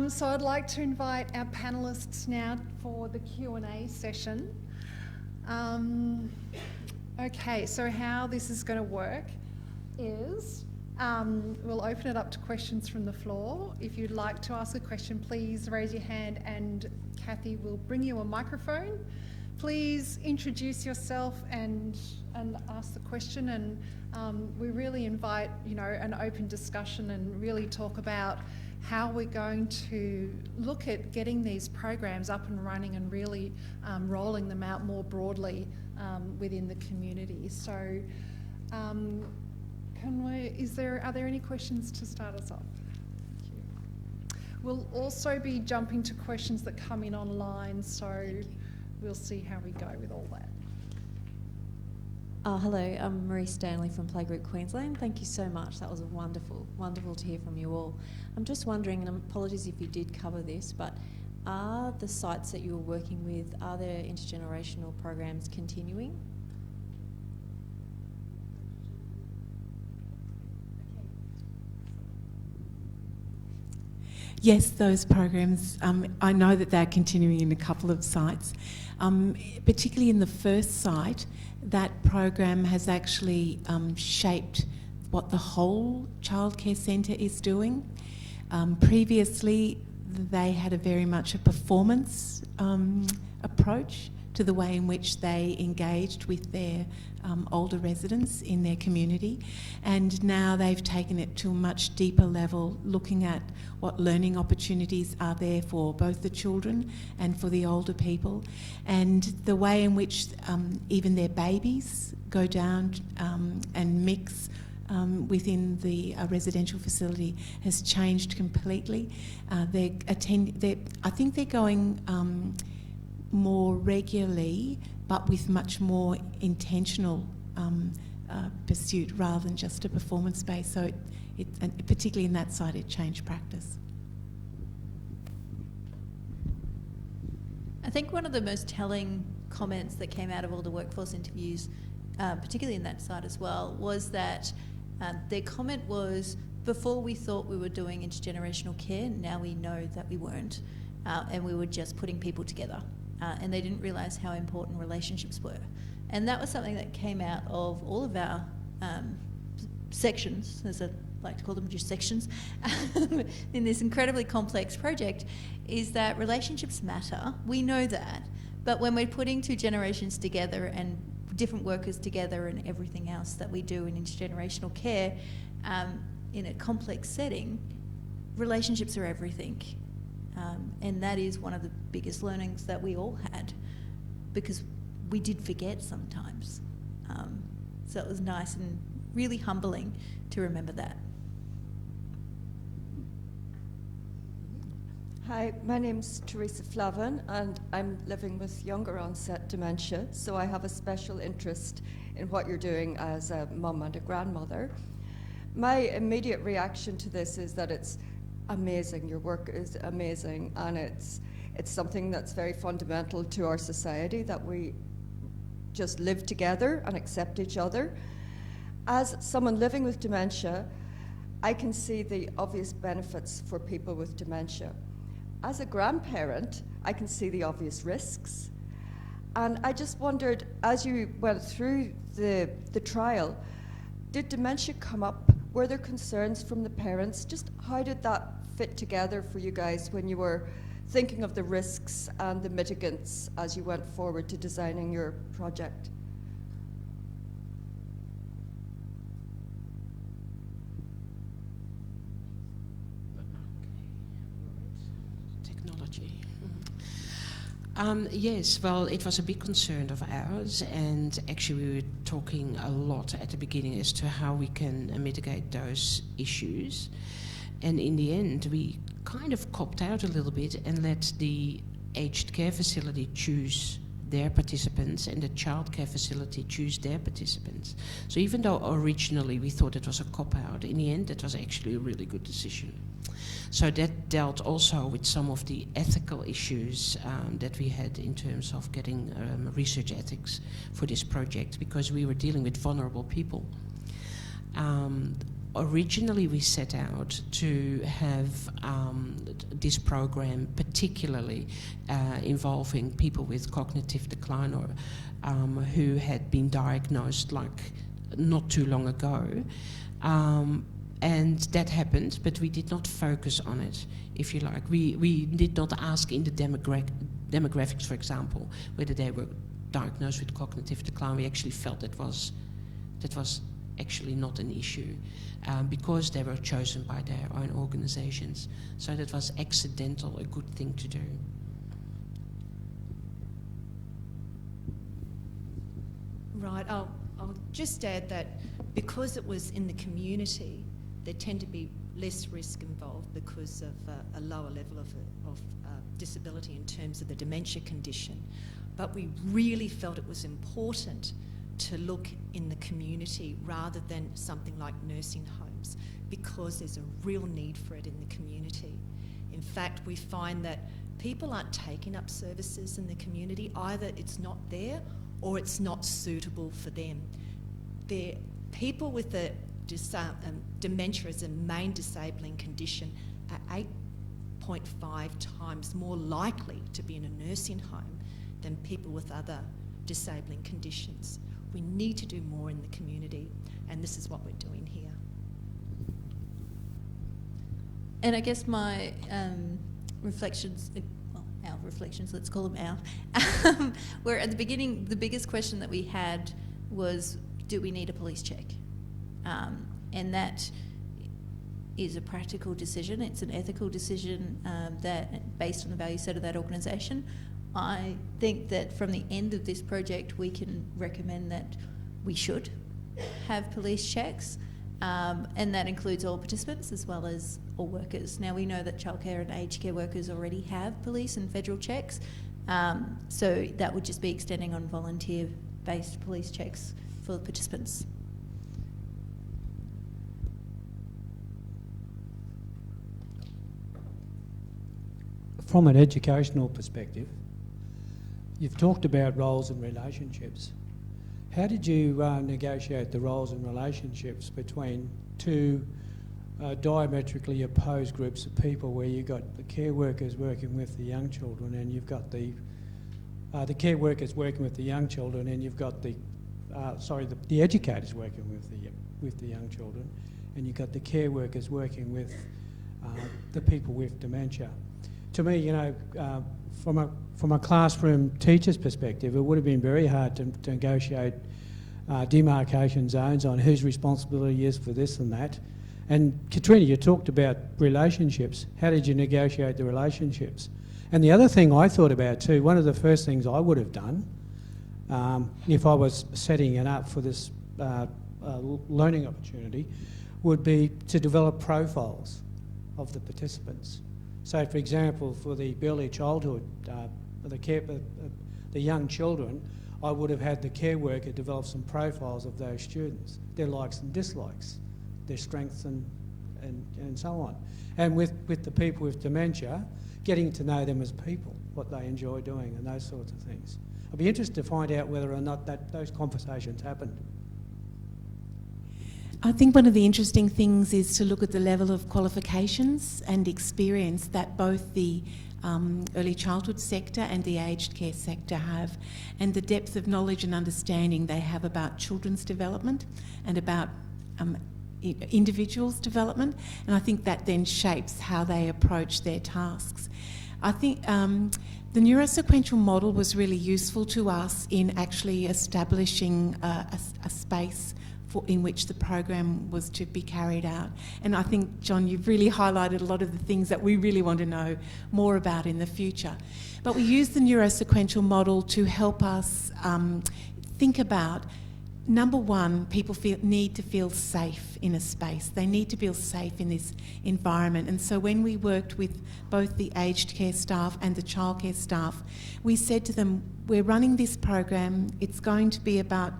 Speaker 1: So I'd like to invite our panellists now for the Q&A session. Okay, so how this is going to work is we'll open it up to questions from the floor. If you'd like to ask a question, please raise your hand and Kathy will bring you a microphone. Please introduce yourself and ask the question, and we really invite, you know, an open discussion and really talk about how we're going to look at getting these programs up and running and really rolling them out more broadly within the community. So are there any questions to start us off? Thank you. We'll also be jumping to questions that come in online, so we'll see how we go with all that.
Speaker 6: Hello, I'm Marie Stanley from Playgroup Queensland. Thank you so much. That was wonderful to hear from you all. I'm just wondering, and apologies if you did cover this, but are the sites that you were working with, are their intergenerational programs continuing?
Speaker 3: Yes, those programs, I know that they're continuing in a couple of sites. Particularly in the first site, that program has actually shaped what the whole childcare centre is doing. Previously, they had a very much a performance approach to the way in which they engaged with their older residents in their community, and now they've taken it to a much deeper level, looking at what learning opportunities are there for both the children and for the older people, and the way in which even their babies go down and mix within the residential facility has changed completely. I think they're going more regularly, but with much more intentional pursuit rather than just a performance base. So and particularly in that side, it changed practice.
Speaker 4: I think one of the most telling comments that came out of all the workforce interviews, particularly in that side as well, was that their comment was, before we thought we were doing intergenerational care, now we know that we weren't, and we were just putting people together. And they didn't realise how important relationships were. And that was something that came out of all of our sections, as I like to call them, just sections, in this incredibly complex project, is that relationships matter. We know that. But when we're putting two generations together and different workers together and everything else that we do in intergenerational care, in a complex setting, relationships are everything. And that is one of the biggest learnings that we all had, because we did forget sometimes. So it was nice and really humbling to remember that.
Speaker 7: Hi, my name's Teresa Flavin, and I'm living with younger onset dementia, so I have a special interest in what you're doing as a mum and a grandmother. My immediate reaction to this is that it's amazing. Your work is amazing, and it's something that's very fundamental to our society, that we just live together and accept each other. As someone living with dementia, I can see the obvious benefits for people with dementia. As a grandparent, I can see the obvious risks. And I just wondered, as you went through the trial, did dementia come up? Were there concerns from the parents? Just how did that fit together for you guys when you were thinking of the risks and the mitigants as you went forward to designing your project?
Speaker 2: Technology. Yes, well, it was a big concern of ours, and actually we were talking a lot at the beginning as to how we can mitigate those issues. And in the end, we kind of copped out a little bit and let the aged care facility choose their participants and the childcare facility choose their participants. So even though originally we thought it was a cop-out, in the end it was actually a really good decision. So that dealt also with some of the ethical issues that we had in terms of getting research ethics for this project, because we were dealing with vulnerable people. Originally we set out to have this program particularly involving people with cognitive decline or who had been diagnosed like not too long ago. And that happened, but we did not focus on it, if you like. We did not ask in the demographics, for example, whether they were diagnosed with cognitive decline. We actually felt that was actually not an issue because they were chosen by their own organizations. So that was accidental, a good thing to do.
Speaker 8: Right, I'll just add that because it was in the community, there tend to be less risk involved because of a lower level of disability in terms of the dementia condition. But we really felt it was important to look in the community rather than something like nursing homes, because there's a real need for it in the community. In fact, we find that people aren't taking up services in the community. Either it's not there or it's not suitable for them. People with the dementia as a main disabling condition are 8.5 times more likely to be in a nursing home than people with other disabling conditions. We need to do more in the community, and this is what we're doing here.
Speaker 4: And I guess my reflections, well, our reflections, let's call them our, where at the beginning, the biggest question that we had was, do we need a police check? And that is a practical decision. It's an ethical decision that, based on the value set of that organisation. I think that from the end of this project, we can recommend that we should have police checks, and that includes all participants as well as all workers. Now, we know that childcare and aged care workers already have police and federal checks, so that would just be extending on volunteer-based police checks for participants.
Speaker 9: From an educational perspective, you've talked about roles and relationships. How did you negotiate the roles and relationships between two diametrically opposed groups of people, where you've got the care workers working with the young children, and you've got the care workers working with the young children, and you've got the educators working with the young children, and you've got the care workers working with the people with dementia? To me, you know, from a classroom teacher's perspective, it would have been very hard to negotiate demarcation zones on whose responsibility is for this and that. And Katrina, you talked about relationships. How did you negotiate the relationships? And the other thing I thought about too, one of the first things I would have done if I was setting it up for this learning opportunity would be to develop profiles of the participants. So, for example, for the early childhood, the young children, I would have had the care worker develop some profiles of those students, their likes and dislikes, their strengths and and so on. And with the people with dementia, getting to know them as people, what they enjoy doing and those sorts of things. I'd be interested to find out whether or not those conversations happened.
Speaker 3: I think one of the interesting things is to look at the level of qualifications and experience that both the early childhood sector and the aged care sector have, and the depth of knowledge and understanding they have about children's development and about individuals' development, and I think that then shapes how they approach their tasks. I think the neurosequential model was really useful to us in actually establishing a space in which the program was to be carried out. And I think, John, you've really highlighted a lot of the things that we really want to know more about in the future. But we use the neurosequential model to help us think about, number one, people need to feel safe in a space. They need to feel safe in this environment. And so when we worked with both the aged care staff and the childcare staff, we said to them, we're running this program, it's going to be about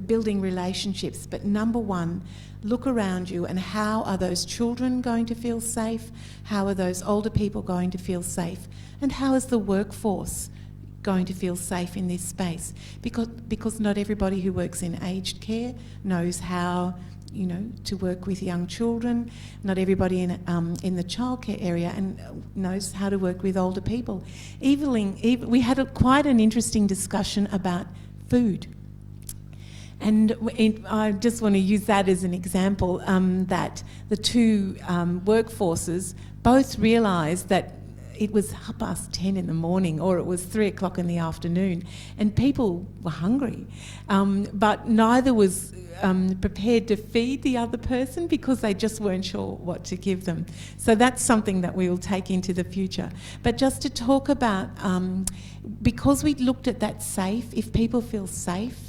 Speaker 3: building relationships, but number one, look around you and how are those children going to feel safe? How are those older people going to feel safe? And how is the workforce going to feel safe in this space? Because not everybody who works in aged care knows how, you know, to work with young children. Not everybody in the childcare area and knows how to work with older people. We had quite an interesting discussion about food. And I just want to use that as an example, that the two workforces both realised that it was 10:30 in the morning or it was 3 o'clock in the afternoon and people were hungry, but neither was prepared to feed the other person because they just weren't sure what to give them. So that's something that we will take into the future. But just to talk about, because we looked at that safe, if people feel safe,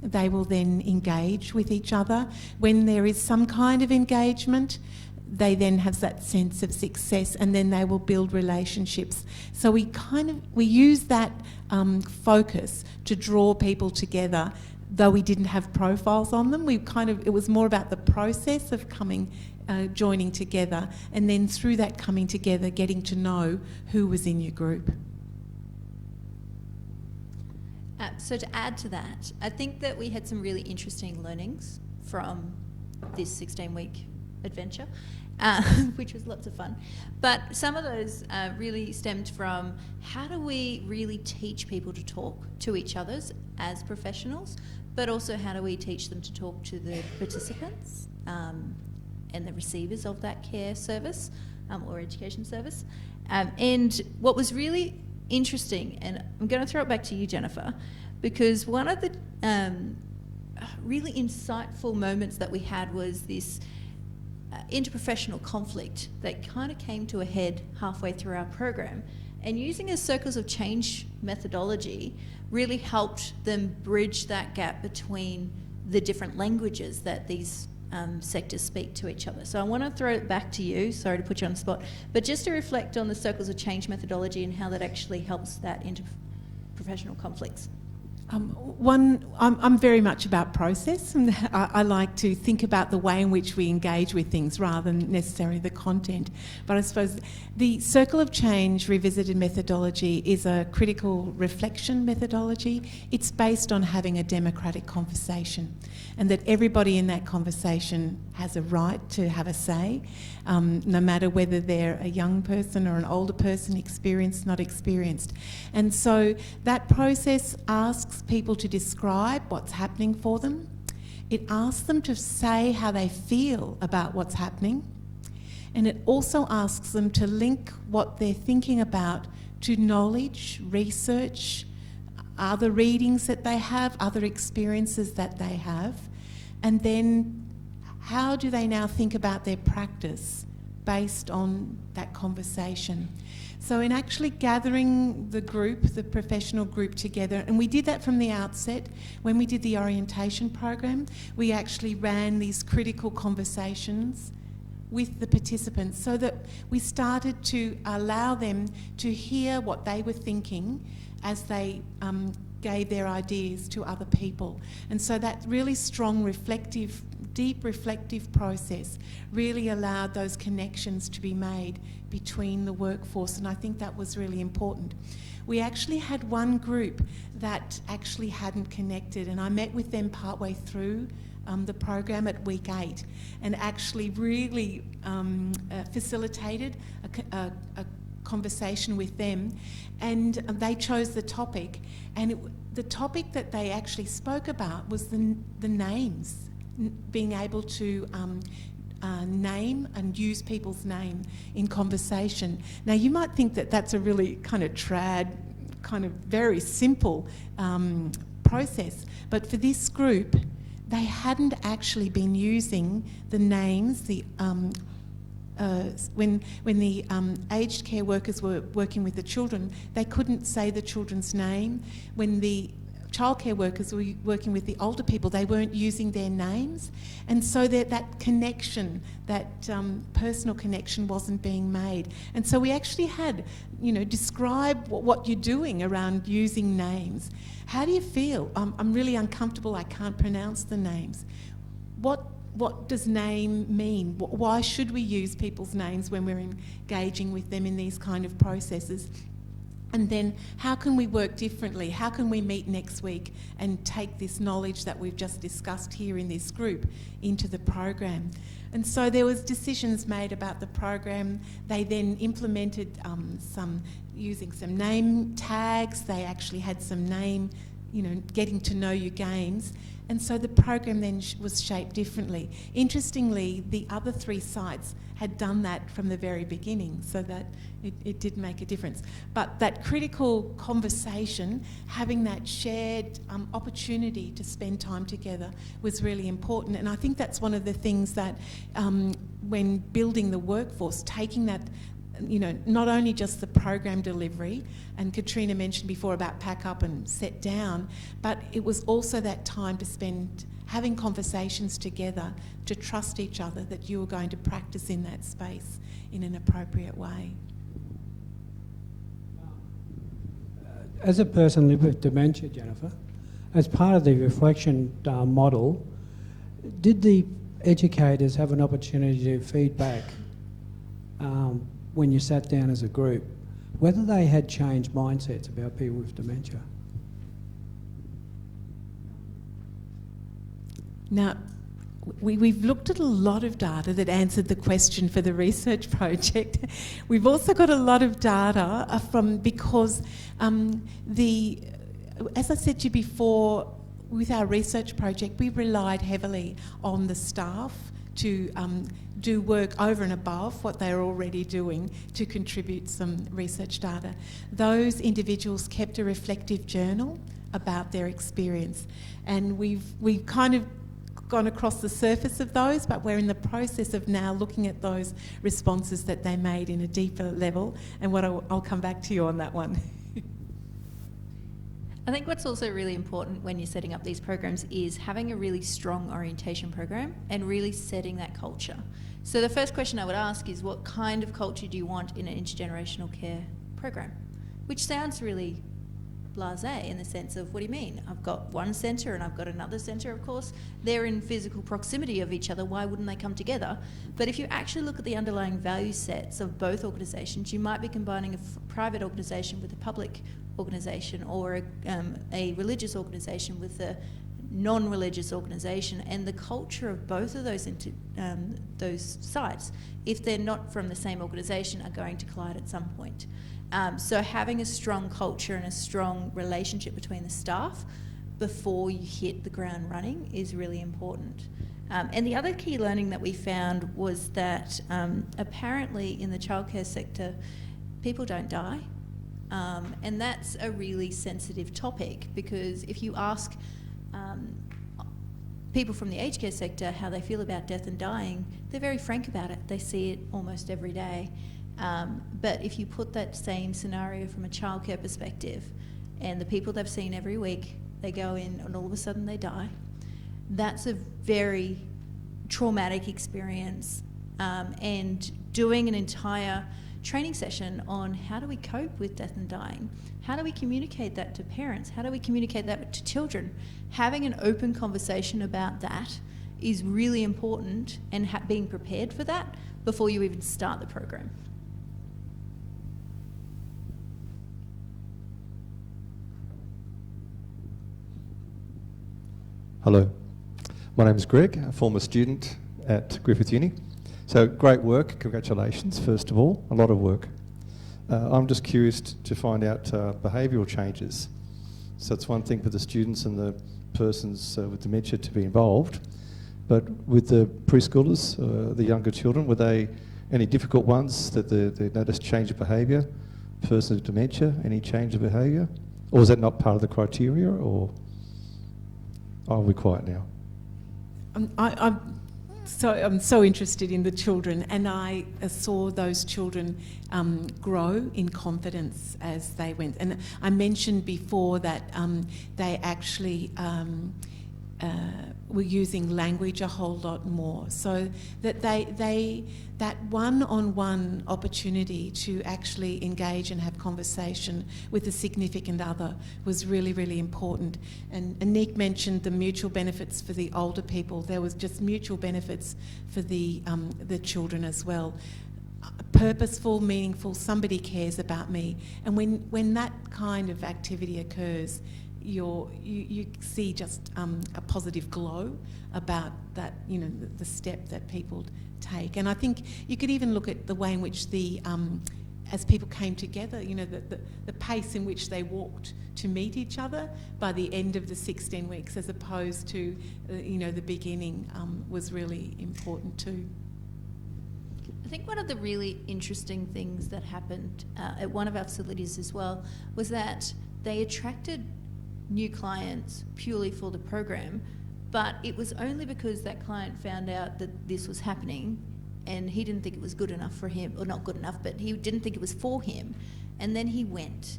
Speaker 3: they will then engage with each other. When there is some kind of engagement, they then have that sense of success and then they will build relationships. So we use that focus to draw people together, though we didn't have profiles on them. It was more about the process of joining together, and then through that coming together, getting to know who was in your group.
Speaker 4: So to add to that, I think that we had some really interesting learnings from this 16-week adventure, which was lots of fun. But some of those really stemmed from how do we really teach people to talk to each other as professionals, but also how do we teach them to talk to the participants and the receivers of that care service or education service. And what was really interesting, and I'm going to throw it back to you, Jennifer, because one of the really insightful moments that we had was this interprofessional conflict that kind of came to a head halfway through our program, and using a circles of change methodology really helped them bridge that gap between the different languages that these sectors speak to each other. So I want to throw it back to you, sorry to put you on the spot, but just to reflect on the circles of change methodology and how that actually helps that interprofessional conflicts. I'm very much about process, and I like to think about the way in which we engage with things rather than necessarily the content. But I suppose the Circle of Change revisited methodology is a critical reflection methodology. It's based on having a democratic conversation, and that everybody in that conversation has a right to have a say, no matter whether they're a young person or an older person, experienced, not experienced. And so that process asks people to describe what's happening for them. It asks them to say how they feel about what's happening. And it also asks them to link what they're thinking about to knowledge, research, other readings that they have, other experiences that they have. And then how do they now think about their practice based on that conversation? So in actually gathering the group, the professional group together, and we did that from the outset. When we did the orientation program, we actually ran these critical conversations with the participants so that we started to allow them to hear what they were thinking as they gave their ideas to other people. And so that really strong reflective
Speaker 3: deep reflective process really allowed those connections to be made between the workforce, and I think that was really important. We actually had one group that actually hadn't connected, and I met with them partway through the program at week 8, and actually really facilitated a conversation with them, and they chose the topic, and the topic that they actually spoke about was the names, being able to name and use people's name in conversation. Now you might think that that's a really kind of trad, kind of very simple process, but for this group, they hadn't actually been using the names, when the aged care workers were working with the children, they couldn't say the children's name. When the childcare workers were working with the older people, they weren't using their names, and so that connection, that personal connection wasn't being made. And so we actually had, describe what you're doing around using names. How do you feel? I'm really uncomfortable, I can't pronounce the names. What does name mean? Why should we use people's names when we're engaging with them in these kind of processes? And then how can we work differently? How can we meet next week and take this knowledge that we've just discussed here in this group into the program? And so there was decisions made about the program. They then implemented using some name tags. They actually had some name, getting to know you games. And so the program then was shaped differently. Interestingly, the other 3 sites had done that from the very beginning, so that it did make a difference. But that critical conversation, having that shared opportunity to spend time together was really important. And I think that's one of the things that when building the workforce, taking that, not only just the program delivery, and Katrina mentioned before about pack up and set down, but it was also that time to spend having conversations together, to trust each other that you were going to practice in that space in an appropriate way.
Speaker 9: As a person living with dementia, Jennifer, as part of the reflection model, did the educators have an opportunity to feedback when you sat down as a group, whether they had changed mindsets about people with dementia?
Speaker 3: Now, we've looked at a lot of data that answered the question for the research project. We've also got a lot of data because as I said to you before, with our research project, we relied heavily on the staff to do work over and above what they're already doing to contribute some research data. Those individuals kept a reflective journal about their experience, and we've kind of gone across the surface of those, but we're in the process of now looking at those responses that they made in a deeper level, and I'll come back to you on that one.
Speaker 4: I think what's also really important when you're setting up these programs is having a really strong orientation program and really setting that culture. So the first question I would ask is, what kind of culture do you want in an intergenerational care program? Which sounds really blasé in the sense of, what do you mean? I've got one centre and I've got another centre, of course. They're in physical proximity of each other. Why wouldn't they come together? But if you actually look at the underlying value sets of both organisations, you might be combining a private organisation with a public organisation, or a religious organisation with a non-religious organisation, and the culture of both of those sites, if they're not from the same organisation, are going to collide at some point. So having a strong culture and a strong relationship between the staff before you hit the ground running is really important. And the other key learning that we found was that apparently in the childcare sector, people don't die. And that's a really sensitive topic, because if you ask people from the aged care sector how they feel about death and dying, they're very frank about it. They see it almost every day. But if you put that same scenario from a childcare perspective, and the people they've seen every week, they go in and all of a sudden they die, that's a very traumatic experience. And doing an entire training session on how do we cope with death and dying, how do we communicate that to parents, how do we communicate that to children, having an open conversation about that is really important, and being prepared for that before you even start the program.
Speaker 10: Hello, my name is Greg, a former student at Griffith Uni. So great work, congratulations first of all, a lot of work. I'm just curious to find out behavioural changes. So it's one thing for the students and the persons with dementia to be involved, but with the preschoolers, the younger children, were they any difficult ones that they noticed change of behaviour? Persons with dementia, any change of behaviour? Or is that not part of the criteria, or are we quiet now?
Speaker 3: I'm so interested in the children, and I saw those children grow in confidence as they went. And I mentioned before that they actually were using language a whole lot more, so that that one-on-one opportunity to actually engage and have conversation with a significant other was really, really important. And Anneke mentioned the mutual benefits for the older people. There was just mutual benefits for the children as well. Purposeful, meaningful, somebody cares about me. And when that kind of activity occurs, you see just a positive glow about that, you know, the step that people take. And I think you could even look at the way in which as people came together, you know, the pace in which they walked to meet each other by the end of the 16 weeks, as opposed to, you know, the beginning, was really important too.
Speaker 4: I think one of the really interesting things that happened at one of our facilities as well was that they attracted new clients purely for the program, but it was only because that client found out that this was happening and he didn't think it was good enough for him, or not good enough, but he didn't think it was for him, and then he went,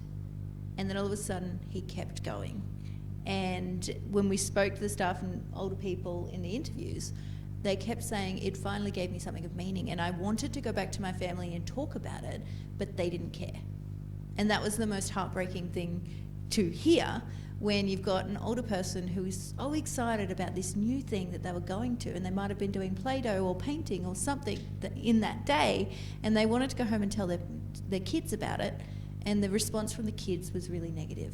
Speaker 4: and then all of a sudden he kept going. And when we spoke to the staff and older people in the interviews, they kept saying, it finally gave me something of meaning, and I wanted to go back to my family and talk about it, but they didn't care. And that was the most heartbreaking thing to hear, when you've got an older person who is so excited about this new thing that they were going to, and they might have been doing Play-Doh or painting or something in that day, and they wanted to go home and tell their kids about it, and the response from the kids was really negative.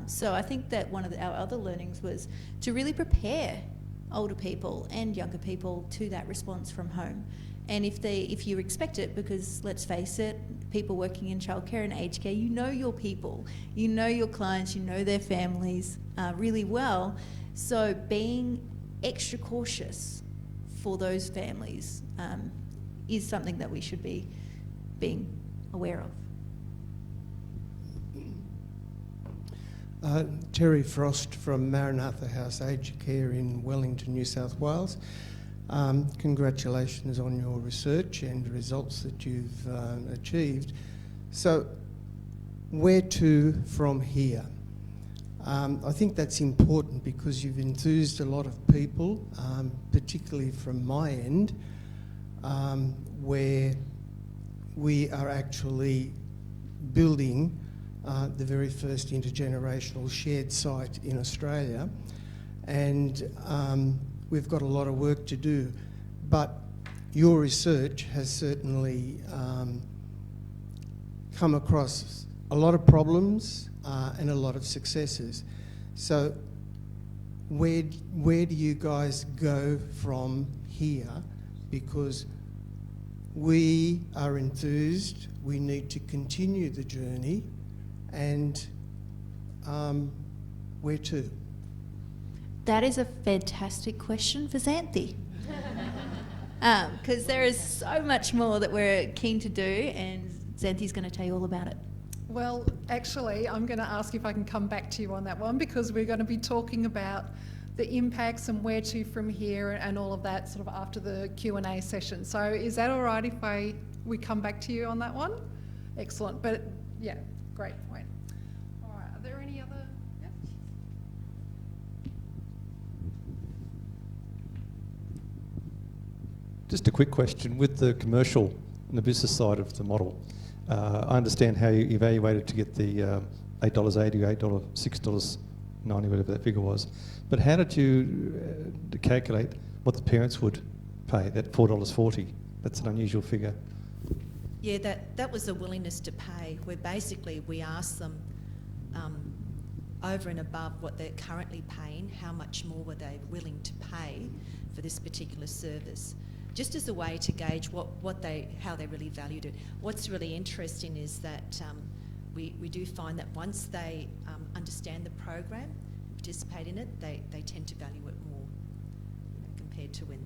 Speaker 4: So I think that one of our other learnings was to really prepare older people and younger people to that response from home. And if you expect it, because let's face it, people working in childcare and aged care, you know your people, you know your clients, you know their families really well. So being extra cautious for those families is something that we should be being aware of.
Speaker 11: Terry Frost from Maranatha House Aged Care in Wellington, New South Wales. Congratulations on your research and results that you've achieved. So, where to from here? I think that's important because you've enthused a lot of people, particularly from my end, where we are actually building the very first intergenerational shared site in Australia, and we've got a lot of work to do, but your research has certainly come across a lot of problems and a lot of successes. So where do you guys go from here? Because we are enthused, we need to continue the journey, and where to?
Speaker 4: That is a fantastic question for Xanthe. Because there is so much more that we're keen to do, and Xanthe's going to tell you all about it.
Speaker 1: Well, actually, I'm going to ask if I can come back to you on that one, because we're going to be talking about the impacts and where to from here and all of that sort of after the Q&A session. So is that all right if we come back to you on that one? Excellent. But yeah, great point. All right, are there any other? Yeah.
Speaker 10: Just a quick question. With the commercial and the business side of the model, I understand how you evaluated to get the $8.80, $6 90, whatever that figure was. But how did you calculate what the parents would pay, that $4.40? That's an unusual figure.
Speaker 8: Yeah, that was a willingness to pay, where basically we asked them over and above what they're currently paying, how much more were they willing to pay for this particular service, just as a way to gauge how they really valued it. What's really interesting is that we do find that once they understand the program, participate in it, they tend to value it more, compared to when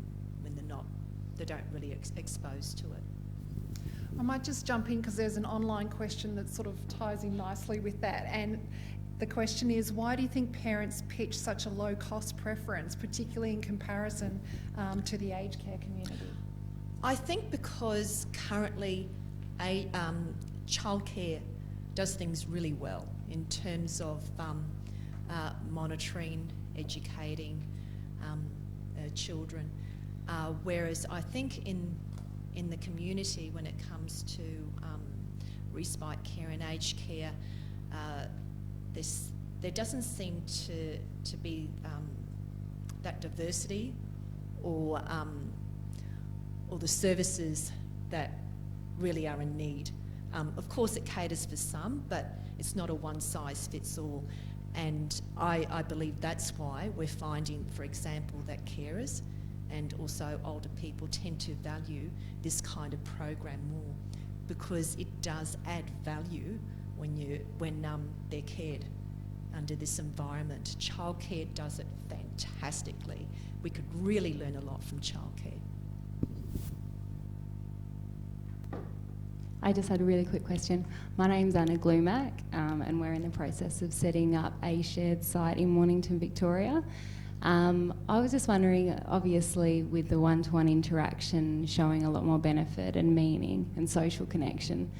Speaker 8: they don't really exposed to it.
Speaker 1: I might just jump in because there's an online question that sort of ties in nicely with that. And the question is, why do you think parents pitch such a low cost preference, particularly in comparison to the aged care community?
Speaker 8: I think because currently childcare does things really well in terms of monitoring, educating children, whereas I think in the community, when it comes to respite care and aged care, there doesn't seem to be that diversity or the services that really are in need. Of course, it caters for some, but it's not a one-size-fits-all. And I believe that's why we're finding, for example, that carers and also older people tend to value this kind of program more, because it does add value when they're cared under this environment. Childcare does it fantastically. We could really learn a lot from childcare.
Speaker 12: I just had a really quick question. My name's Anneke, and we're in the process of setting up a shared site in Mornington, Victoria. I was just wondering, obviously with the one-to-one interaction showing a lot more benefit and meaning and social connection,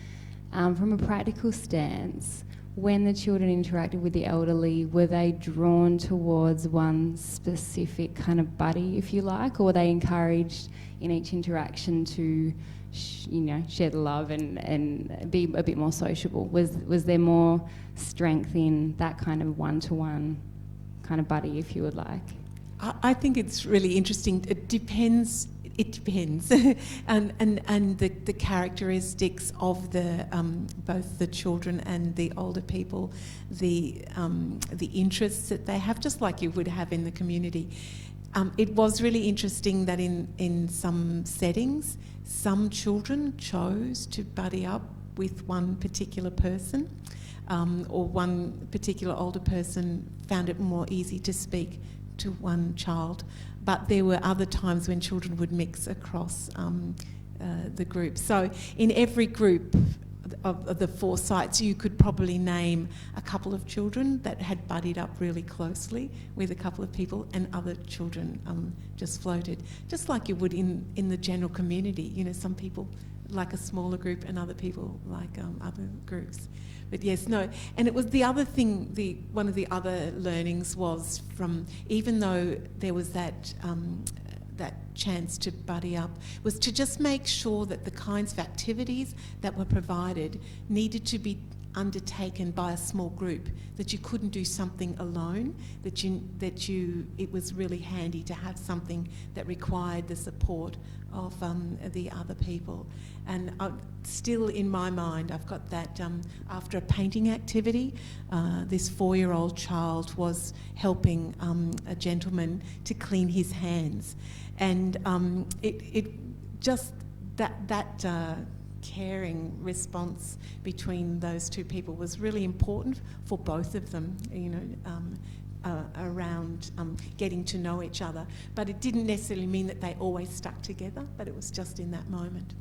Speaker 12: from a practical stance, when the children interacted with the elderly, were they drawn towards one specific kind of buddy, if you like, or were they encouraged in each interaction to share the love and be a bit more sociable? Was there more strength in that kind of one-to-one kind of buddy, if you would like?
Speaker 3: I think it's really interesting. It depends, and the characteristics of the both the children and the older people, the interests that they have, just like you would have in the community. It was really interesting that in some settings, some children chose to buddy up with one particular person, or one particular older person found it more easy to speak to one child. But there were other times when children would mix across the group. So in every group of the 4 sites, you could probably name a couple of children that had buddied up really closely with a couple of people, and other children just floated, just like you would in the general community. Some people like a smaller group and other people like other groups. But yes, no. And it was the other thing, one of the other learnings was from, even though there was that chance to buddy up, was to just make sure that the kinds of activities that were provided needed to be undertaken by a small group, that you couldn't do something alone, it was really handy to have something that required the support of the other people. And still in my mind, I've got that after a painting activity, this 4-year-old child was helping a gentleman to clean his hands. And it just that caring response between those two people was really important for both of them, around getting to know each other. But it didn't necessarily mean that they always stuck together, but it was just in that moment.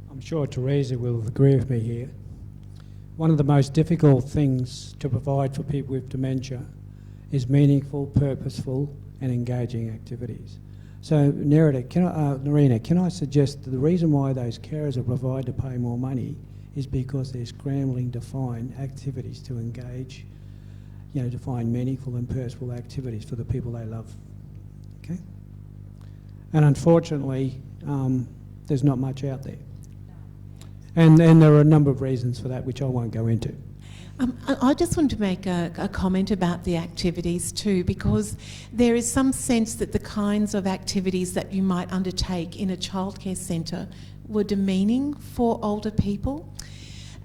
Speaker 9: I'm sure Teresa will agree with me here. One of the most difficult things to provide for people with dementia is meaningful, purposeful and engaging activities. So Nerian, can I suggest that the reason why those carers are provided to pay more money is because they're scrambling to find activities to engage, to find meaningful and purposeful activities for the people they love. Okay? And unfortunately, there's not much out there. And there are a number of reasons for that, which I won't go into.
Speaker 3: I just want to make a comment about the activities too, because there is some sense that the kinds of activities that you might undertake in a childcare centre were demeaning for older people.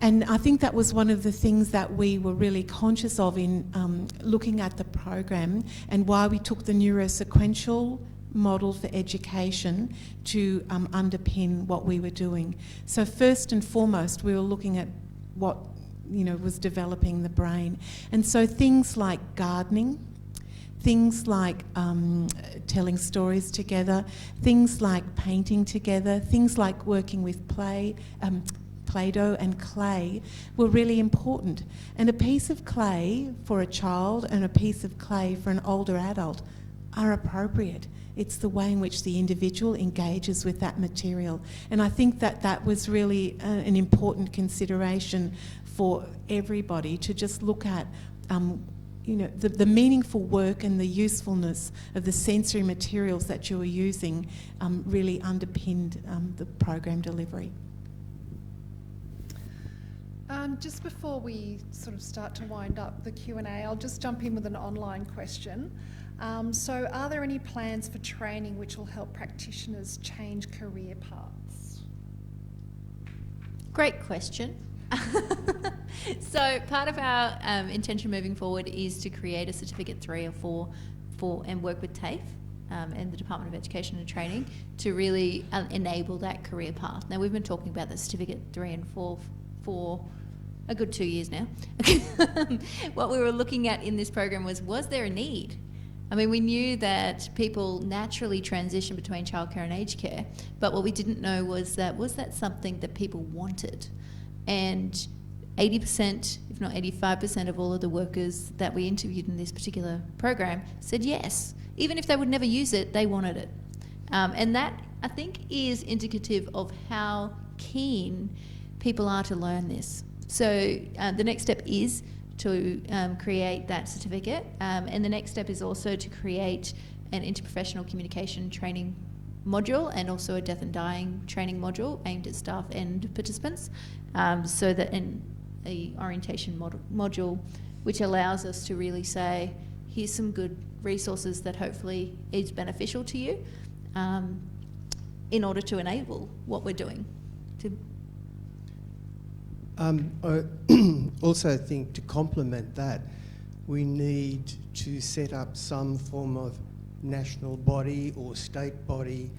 Speaker 3: And I think that was one of the things that we were really conscious of in looking at the program, and why we took the Neuro Sequential model for education to underpin what we were doing. So first and foremost, we were looking at what was developing the brain. And so things like gardening, things like telling stories together, things like painting together, things like working with Play-Doh and clay were really important. And a piece of clay for a child and a piece of clay for an older adult are appropriate. It's the way in which the individual engages with that material. And I think that was really an important consideration for everybody, to just look at the meaningful work and the usefulness of the sensory materials that you were using really underpinned the program delivery.
Speaker 1: Just before we sort of start to wind up the Q&A, I'll just jump in with an online question. So are there any plans for training which will help practitioners change career paths?
Speaker 4: Great question. So part of our intention moving forward is to create a Certificate 3 or 4 and work with TAFE and the Department of Education and Training to really enable that career path. Now, we've been talking about the Certificate 3 and 4 for a good 2 years now. What we were looking at in this program was there a need? I mean, we knew that people naturally transition between childcare and aged care, but what we didn't know was that something that people wanted? And 80%, if not 85% of all of the workers that we interviewed in this particular program said yes. Even if they would never use it, they wanted it. And that, I think, is indicative of how keen people are to learn this. So the next step is to create that certificate, and the next step is also to create an interprofessional communication training module and also a death and dying training module aimed at staff and participants, so that in a orientation module which allows us to really say, here's some good resources that hopefully is beneficial to you, in order to enable what we're doing.
Speaker 11: I also think, to complement that, we need to set up some form of national body or state body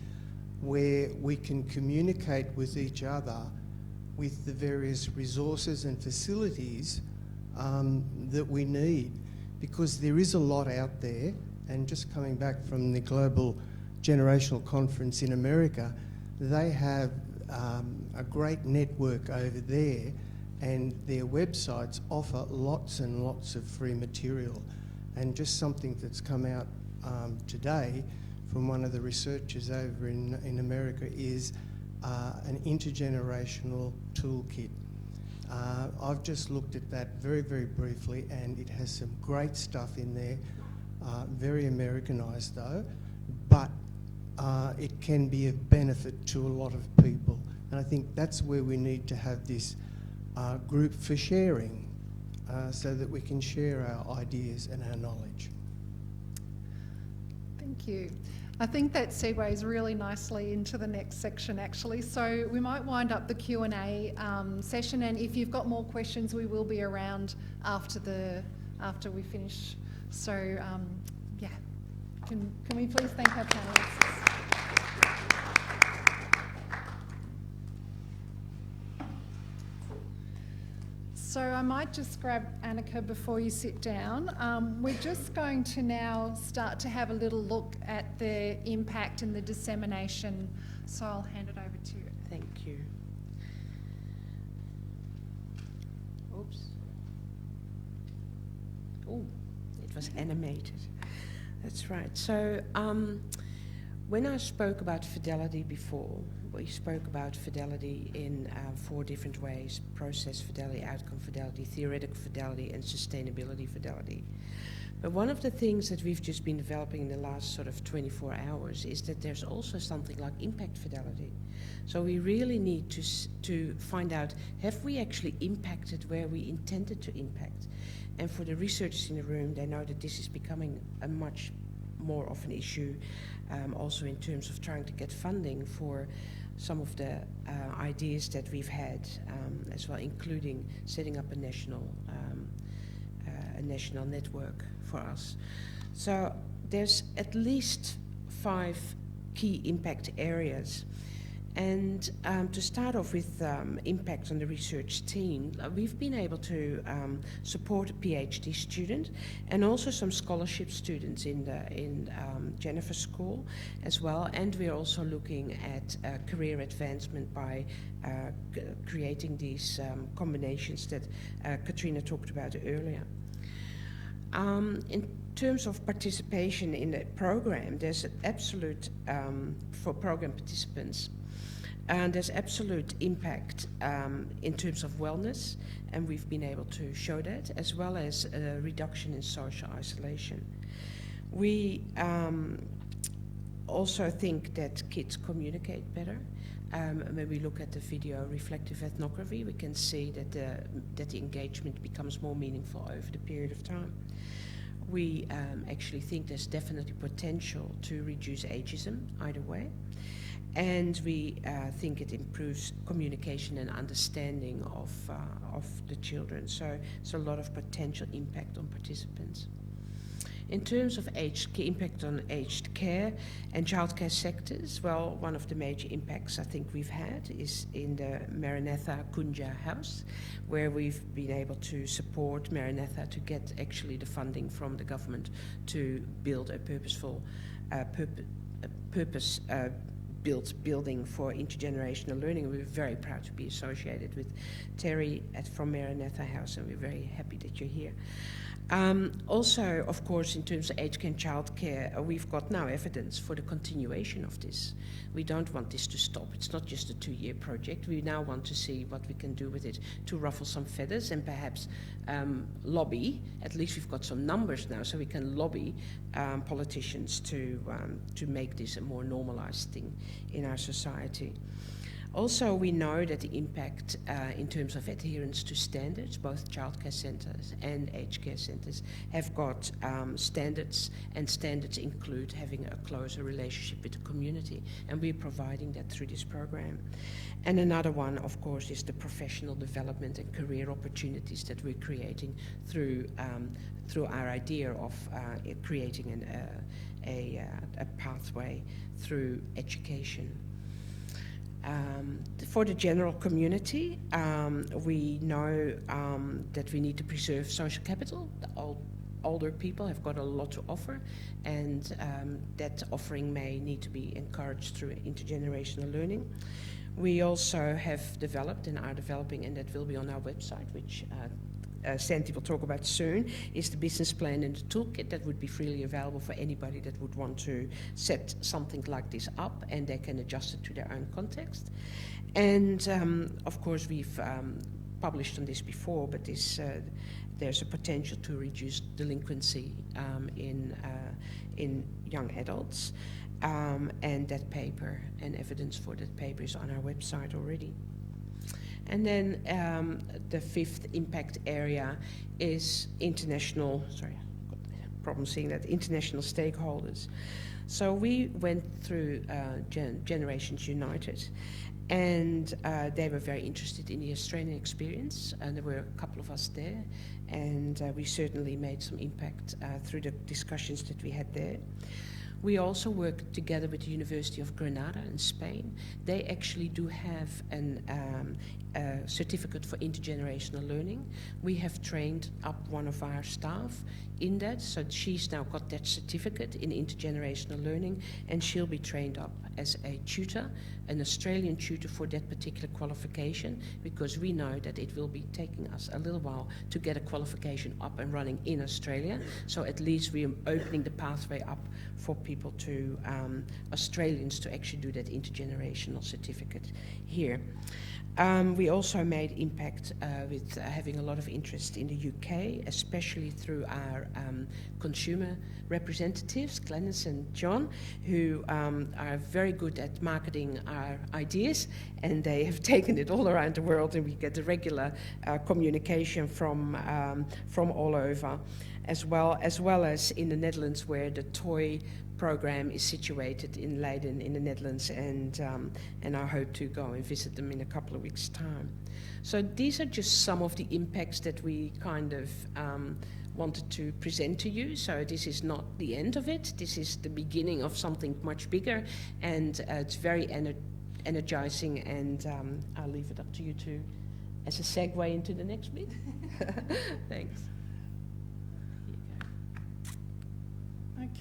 Speaker 11: where we can communicate with each other with the various resources and facilities that we need, because there is a lot out there. And just coming back from the Global Generational Conference in America, they have a great network over there, and their websites offer lots and lots of free material. And just something that's come out today from one of the researchers over in America is an intergenerational toolkit. I've just looked at that very, very briefly, and it has some great stuff in there, very Americanised though, but it can be of benefit to a lot of people. And I think that's where we need to have this group for sharing, so that we can share our ideas and our knowledge.
Speaker 1: Thank you. I think that segues really nicely into the next section, actually. So we might wind up the Q&A session, and if you've got more questions, we will be around after we finish. So yeah, can we please thank our panellists? So I might just grab Anneke before you sit down. We're just going to now start to have a little look at the impact and the dissemination. So I'll hand it over to you.
Speaker 2: Thank you. Oops. Oh, it was animated. That's right. So when I spoke about fidelity before, we spoke about fidelity in 4 different ways: process fidelity, outcome fidelity, theoretical fidelity, and sustainability fidelity. But one of the things that we've just been developing in the last sort of 24 hours is that there's also something like impact fidelity. So we really need to find out, have we actually impacted where we intended to impact? And for the researchers in the room, they know that this is becoming a much more of an issue, also in terms of trying to get funding for some of the ideas that we've had as well, including setting up a national network for us. So there's at least 5 key impact areas. And to start off with impact on the research team, we've been able to support a PhD student and also some scholarship students in Jennifer's school as well. And we're also looking at career advancement by creating these combinations that Katrina talked about earlier. In terms of participation in the program, there's an absolute, for program participants, and there's absolute impact in terms of wellness, and we've been able to show that, as well as a reduction in social isolation. We also think that kids communicate better. When we look at the video reflective ethnography, we can see that the engagement becomes more meaningful over the period of time. We actually think there's definitely potential to reduce ageism either way. And we think it improves communication and understanding of the children. So it's a lot of potential impact on participants. In terms of impact on aged care and childcare sectors, well, one of the major impacts I think we've had is in the Maranatha Kunja house, where we've been able to support Maranatha to get actually the funding from the government to build a purposeful, built building for intergenerational learning. We're very proud to be associated with Terry from Maranatha House, and we're very happy that you're here. Also, of course, in terms of aged care and childcare, we've got now evidence for the continuation of this. We don't want this to stop. It's not just a 2-year project. We now want to see what we can do with it to ruffle some feathers and perhaps lobby. At least we've got some numbers now, so we can lobby politicians to make this a more normalized thing in our society. Also, we know that the impact in terms of adherence to standards, both childcare centres and aged care centres have got standards, and standards include having a closer relationship with the community, and we're providing that through this program. And another one, of course, is the professional development and career opportunities that we're creating through our idea of creating a pathway through education. For the general community, we know that we need to preserve social capital. The older people have got a lot to offer, and that offering may need to be encouraged through intergenerational learning. We also have developed and are developing, and that will be on our website, which Xanthe will talk about soon, is the business plan and the toolkit that would be freely available for anybody that would want to set something like this up, and they can adjust it to their own context. And of course, we've published on this before, but there's a potential to reduce delinquency in young adults, and that paper and evidence for that paper is on our website already. And then the 5th impact area is international stakeholders. So we went through Generations United, and they were very interested in the Australian experience, and there were a couple of us there, and we certainly made some impact through the discussions that we had there. We also work together with the University of Granada in Spain. They actually do have a certificate for intergenerational learning. We have trained up one of our staff in that, so she's now got that certificate in intergenerational learning, and she'll be trained up as a tutor, an Australian tutor for that particular qualification, because we know that it will be taking us a little while to get a qualification up and running in Australia. So at least we are opening the pathway up for people to, Australians, to actually do that intergenerational certificate here. We also made impact with having a lot of interest in the UK, especially through our consumer representatives, Glenys and John, who are very good at marketing our ideas, and they have taken it all around the world, and we get the regular communication from all over, as well as in the Netherlands, where the toy program is situated in Leiden in the Netherlands, and I hope to go and visit them in a couple of weeks' time. So these are just some of the impacts that we kind of wanted to present to you. So this is not the end of it. This is the beginning of something much bigger, and it's very energizing, and I'll leave it up to you to, as a segue into the next bit. Thanks.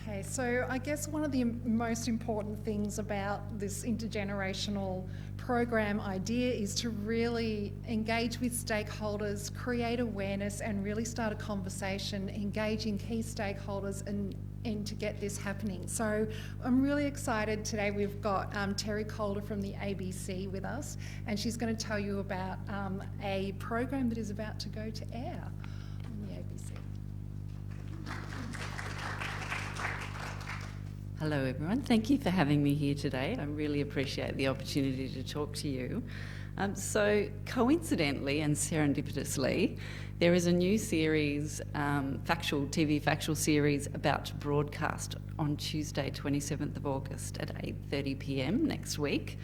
Speaker 1: Okay, so I guess one of the most important things about this intergenerational program idea is to really engage with stakeholders, create awareness, and really start a conversation, engaging key stakeholders and to get this happening. So I'm really excited today. We've got Terry Calder from the ABC with us, and she's going to tell you about a program that is about to go to air on the ABC.
Speaker 13: Hello everyone, thank you for having me here today. I really appreciate the opportunity to talk to you. So coincidentally and serendipitously, there is a new series, TV factual series about to broadcast on Tuesday 27th of August at 8:30 p.m. next week,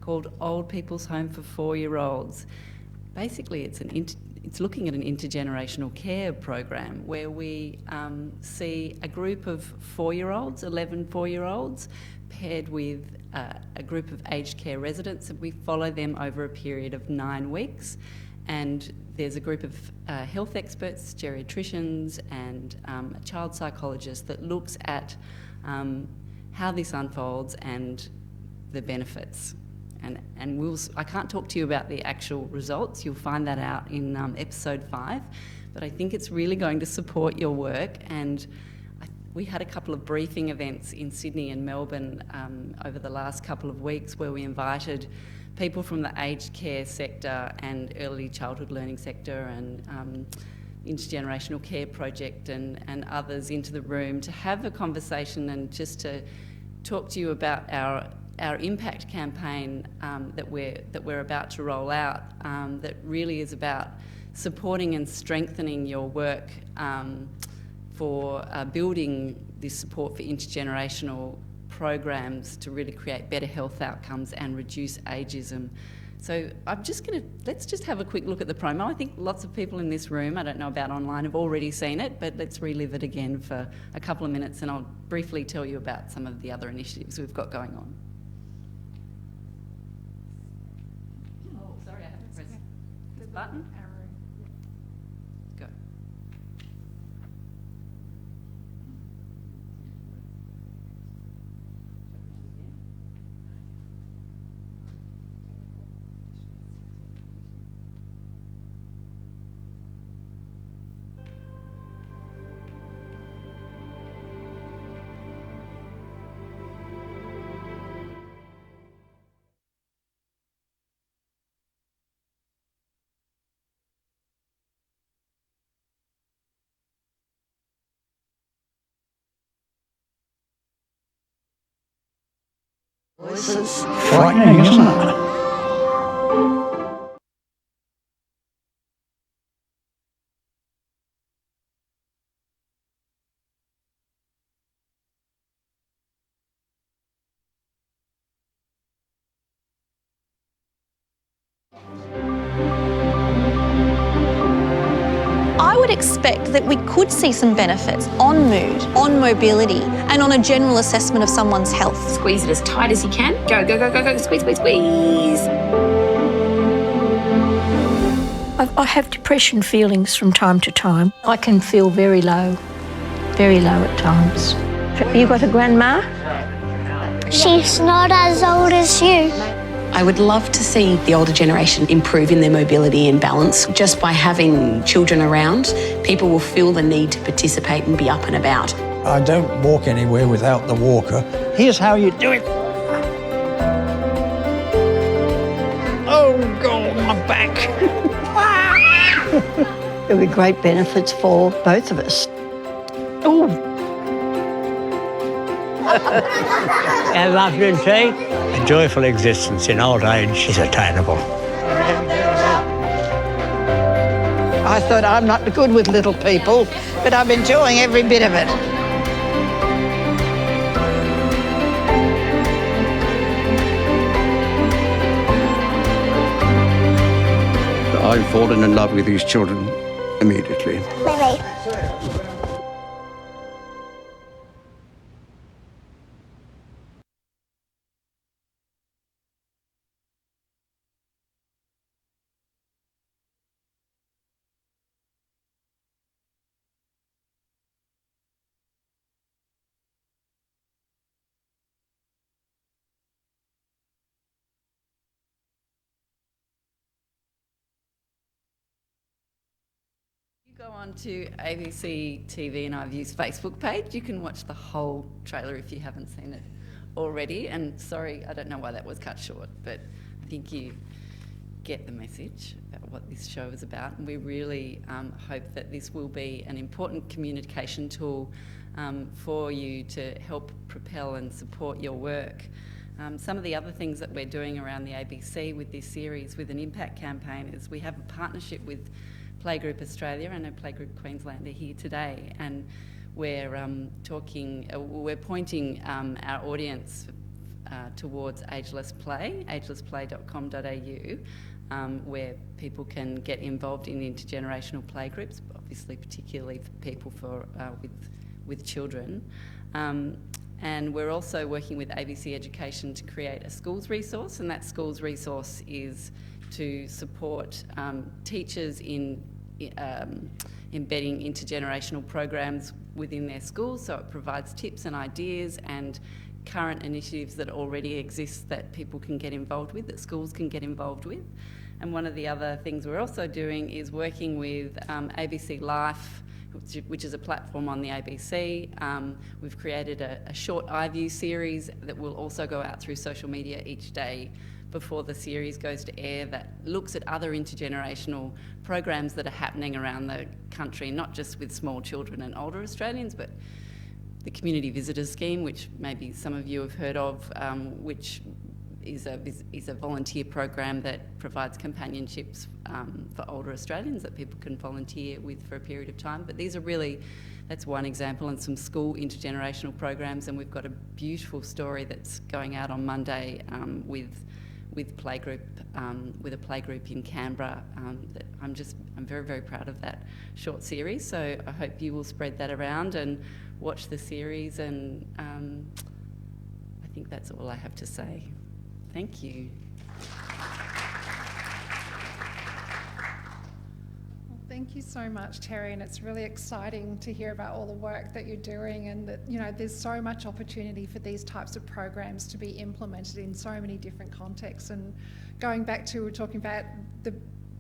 Speaker 13: called Old People's Home for 4-Year-Olds. Basically it's looking at an intergenerational care program where we see a group of 4-year-olds, 11 4-year-olds, paired with a group of aged care residents, and we follow them over a period of 9 weeks. And there's a group of health experts, geriatricians, and a child psychologist that looks at how this unfolds and the benefits. And I can't talk to you about the actual results. You'll find that out in episode 5. But I think it's really going to support your work. And we had a couple of briefing events in Sydney and Melbourne over the last couple of weeks where we invited people from the aged care sector and early childhood learning sector and Intergenerational Care Project and others into the room to have a conversation and just to talk to you about our impact campaign that we're about to roll out, that really is about supporting and strengthening your work for building this support for intergenerational programs to really create better health outcomes and reduce ageism. So let's just have a quick look at the promo. I think lots of people in this room, I don't know about online, have already seen it, but let's relive it again for a couple of minutes, and I'll briefly tell you about some of the other initiatives we've got going on. Sorry, I haven't pressed this button. Go.
Speaker 14: This is frightening, isn't it?
Speaker 15: I would expect that we could see some benefits on mood, on mobility, and on a general assessment of someone's health.
Speaker 16: Squeeze it as tight as you can. Go, go, go, go, go, squeeze, squeeze, squeeze.
Speaker 17: I have depression feelings from time to time. I can feel very low at times. You got a grandma?
Speaker 18: She's not as old as you.
Speaker 16: I would love to see the older generation improve in their mobility and balance. Just by having children around, people will feel the need to participate and be up and about.
Speaker 14: I don't walk anywhere without the walker. Here's how you do it. Oh! Oh, God, my back.
Speaker 17: There'll be great benefits for both of us.
Speaker 14: Oh. Have afternoon tea. A joyful existence in old age is attainable.
Speaker 19: I thought I'm not good with little people, but I'm enjoying every bit of it.
Speaker 20: I've fallen in love with these children immediately.
Speaker 18: Baby.
Speaker 13: Go on to ABC TV and iView's Facebook page. You can watch the whole trailer if you haven't seen it already. And sorry, I don't know why that was cut short, but I think you get the message about what this show is about. And we really hope that this will be an important communication tool for you to help propel and support your work. Some of the other things that we're doing around the ABC with this series, with an impact campaign, is we have a partnership with Playgroup Australia and a Playgroup Queensland are here today, and we're we're pointing our audience towards Ageless Play, agelessplay.com.au, where people can get involved in intergenerational playgroups, obviously particularly for people with children. And we're also working with ABC Education to create a schools resource, and that schools resource is to support teachers in embedding intergenerational programs within their schools. So it provides tips and ideas and current initiatives that already exist that people can get involved with, that schools can get involved with. And one of the other things we're also doing is working with ABC Life, which is a platform on the ABC. We've created a short iView series that will also go out through social media each day before the series goes to air, that looks at other intergenerational programs that are happening around the country, not just with small children and older Australians, but the Community Visitors Scheme, which maybe some of you have heard of, which is a volunteer program that provides companionships for older Australians that people can volunteer with for a period of time. But these are really, that's one example, and some school intergenerational programs. And we've got a beautiful story that's going out on Monday with a playgroup in Canberra. That I'm very, very proud of that short series. So I hope you will spread that around and watch the series. And I think that's all I have to say. Thank you.
Speaker 1: Well, thank you so much, Terry, and it's really exciting to hear about all the work that you're doing, and that, you know, there's so much opportunity for these types of programs to be implemented in so many different contexts. And going back to, we're talking about the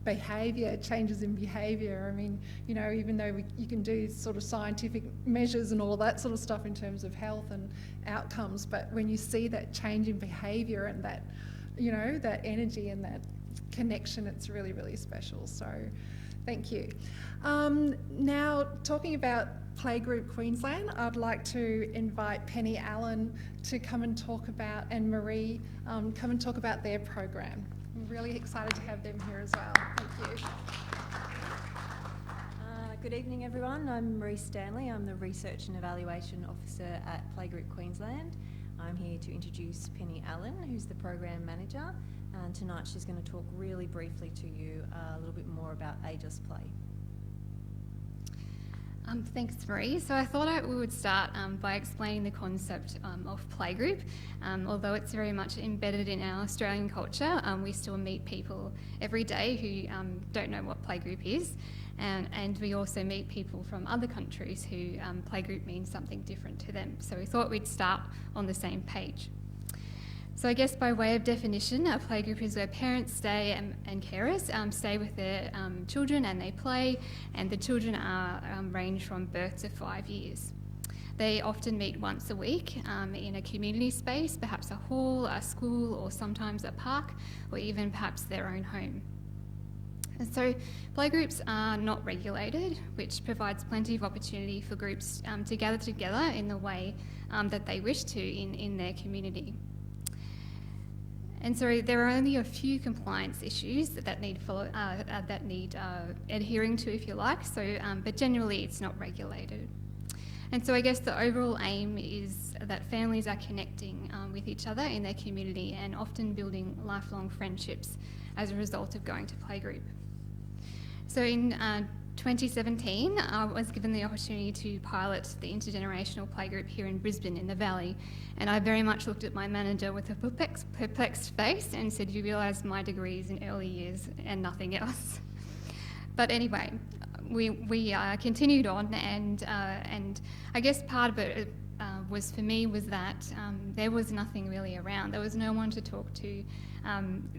Speaker 1: behaviour, changes in behaviour. I mean, you know, even though you can do sort of scientific measures and all of that sort of stuff in terms of health and outcomes, but when you see that change in behaviour and that, you know, that energy and that connection, it's really, really special. So thank you. Now, talking about Playgroup Queensland, I'd like to invite Penny Allen to come and talk about, and Marie, come and talk about their program. I'm really excited to have them here as well. Thank you.
Speaker 21: Good evening, everyone. I'm Marie Stanley. I'm the Research and Evaluation Officer at Playgroup Queensland. I'm here to introduce Penny Allen, who's the Program Manager, and tonight she's going to talk really briefly to you a little bit more about Ageless Play.
Speaker 22: Thanks, Marie. So I thought we would start by explaining the concept of playgroup. Although it's very much embedded in our Australian culture, we still meet people every day who don't know what playgroup is. And we also meet people from other countries who playgroup means something different to them. So we thought we'd start on the same page. So I guess by way of definition, a playgroup is where parents stay and carers stay with their children and they play, and the children are ranged from birth to 5 years. They often meet once a week in a community space, perhaps a hall, a school, or sometimes a park, or even perhaps their own home. And so playgroups are not regulated, which provides plenty of opportunity for groups to gather together in the way that they wish to in their community. And so there are only a few compliance issues that need adhering to, if you like. So, but generally, it's not regulated. And so I guess the overall aim is that families are connecting with each other in their community and often building lifelong friendships as a result of going to playgroup. So in 2017, I was given the opportunity to pilot the Intergenerational Playgroup here in Brisbane in the Valley, and I very much looked at my manager with a perplexed face and said, "You realise my degree is in early years and nothing else." But anyway, we continued on, and I guess part of it was for me was that there was nothing really around. There was no one to talk to.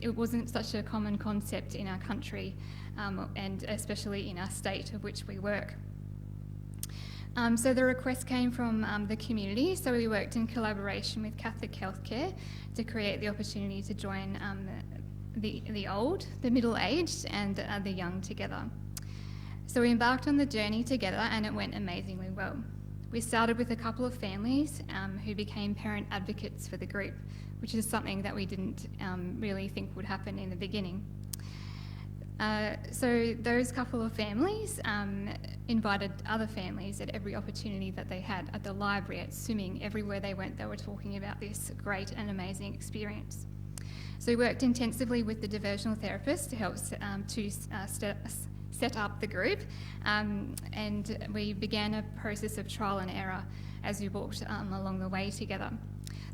Speaker 22: It wasn't such a common concept in our country, and especially in our state of which we work. So the request came from the community, so we worked in collaboration with Catholic Healthcare to create the opportunity to join the old, the middle-aged and the young together. So we embarked on the journey together and it went amazingly well. We started with a couple of families who became parent advocates for the group, which is something that we didn't really think would happen in the beginning. So those couple of families invited other families at every opportunity that they had, at the library, at swimming, everywhere they went, they were talking about this great and amazing experience. So we worked intensively with the diversional therapist to help set up the group, and we began a process of trial and error as we walked along the way together.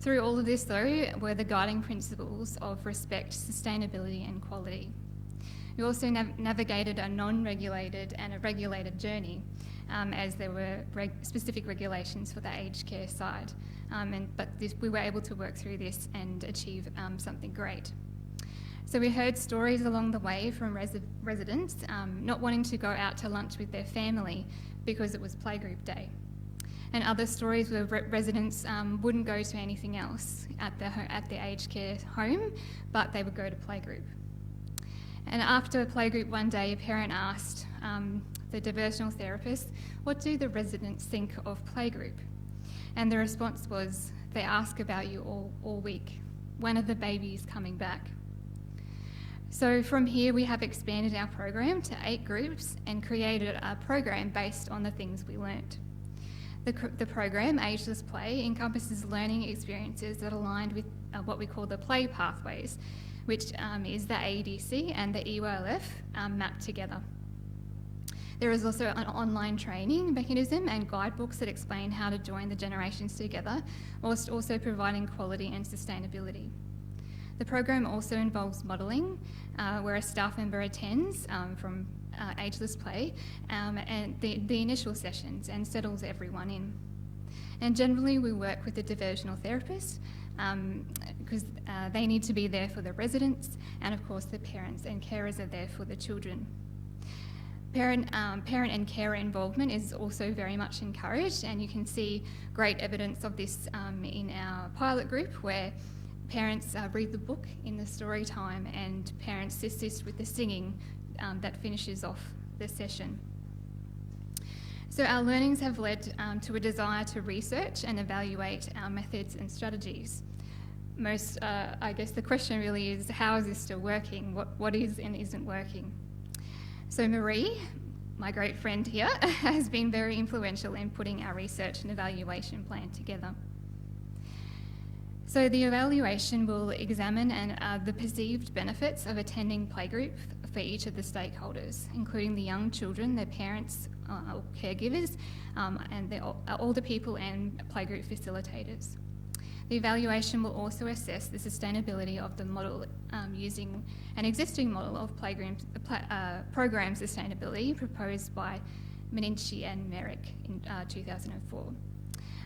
Speaker 22: Through all of this, though, were the guiding principles of respect, sustainability and quality. We also navigated a non-regulated and a regulated journey, as there were specific regulations for the aged care side. But we were able to work through this and achieve something great. So we heard stories along the way from residents not wanting to go out to lunch with their family because it was playgroup day. And other stories where residents wouldn't go to anything else at the aged care home, but they would go to playgroup. And after playgroup one day, a parent asked the diversional therapist, "What do the residents think of playgroup?" And the response was, "They ask about you all week. When are the babies coming back?" So from here, we have expanded our program to 8 groups and created a program based on the things we learnt. The program, Ageless Play, encompasses learning experiences that aligned with what we call the play pathways, which is the AEDC and the EYLF mapped together. There is also an online training mechanism and guidebooks that explain how to join the generations together, whilst also providing quality and sustainability. The program also involves modelling, where a staff member attends from Ageless Play and the initial sessions and settles everyone in. And generally we work with the diversional therapist because they need to be there for the residents, and of course the parents and carers are there for the children. Parent and carer involvement is also very much encouraged, and you can see great evidence of this in our pilot group, where parents read the book in the story time and parents assist with the singing that finishes off the session. So our learnings have led to a desire to research and evaluate our methods and strategies. I guess the question really is, how is this still working? What is and isn't working? So Marie, my great friend here, has been very influential in putting our research and evaluation plan together. So the evaluation will examine the perceived benefits of attending playgroup for each of the stakeholders, including the young children, their parents or caregivers, and the older people and playgroup facilitators. The evaluation will also assess the sustainability of the model using an existing model of program sustainability proposed by Anneke and Merrick in 2004.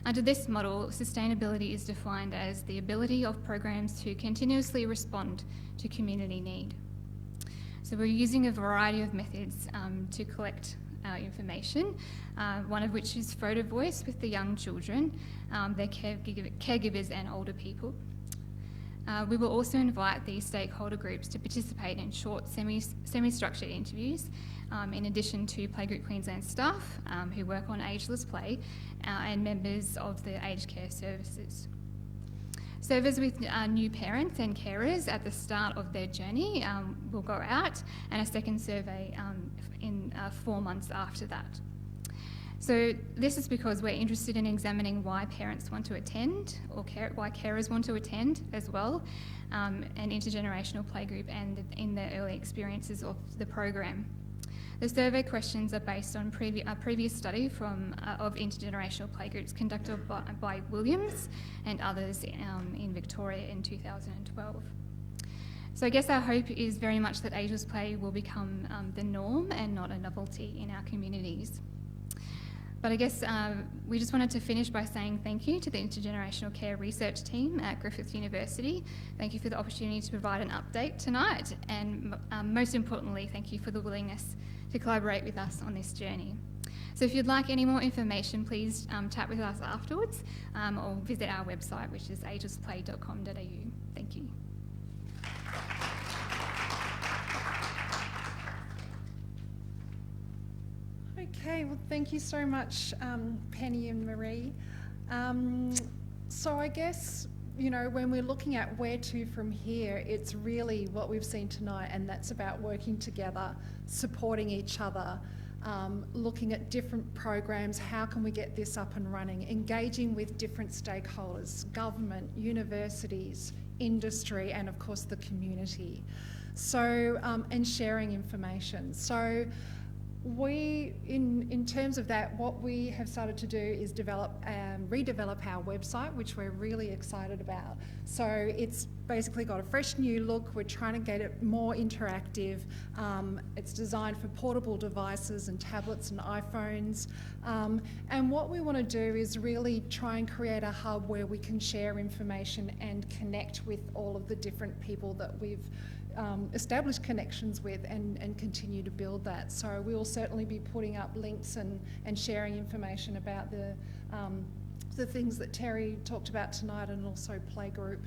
Speaker 22: Under this model, sustainability is defined as the ability of programs to continuously respond to community need. So we're using a variety of methods to collect information, one of which is photo voice with the young children, their caregivers and older people. We will also invite these stakeholder groups to participate in short semi-structured interviews, in addition to Playgroup Queensland staff who work on ageless play and members of the aged care services. Surveys with new parents and carers at the start of their journey will go out, and a second survey in 4 months after that. So this is because we're interested in examining why parents want to attend, or why carers want to attend as well, an intergenerational playgroup and in their early experiences of the program. The survey questions are based on a previous study of intergenerational playgroups conducted by Williams and others in Victoria in 2012. So I guess our hope is very much that ageless play will become the norm and not a novelty in our communities. But I guess we just wanted to finish by saying thank you to the Intergenerational Care research team at Griffith University. Thank you for the opportunity to provide an update tonight, and most importantly, thank you for the willingness to collaborate with us on this journey. So if you'd like any more information, please chat with us afterwards or visit our website, which is agelessplay.com.au. Thank you.
Speaker 1: Okay, well, thank you so much, Penny and Marie. So I guess, you know, when we're looking at where to from here, it's really what we've seen tonight, and that's about working together, supporting each other, looking at different programs, how can we get this up and running, engaging with different stakeholders, government, universities, industry, and of course the community. So, and sharing information. So, in terms of that, what we have started to do is redevelop our website, which we're really excited about. So it's basically got a fresh new look. We're trying to get it more interactive. It's designed for portable devices and tablets and iPhones. And what we want to do is really try and create a hub where we can share information and connect with all of the different people that we've established connections with, and continue to build that. So we will certainly be putting up links and sharing information about the things that Terry talked about tonight, and also Playgroup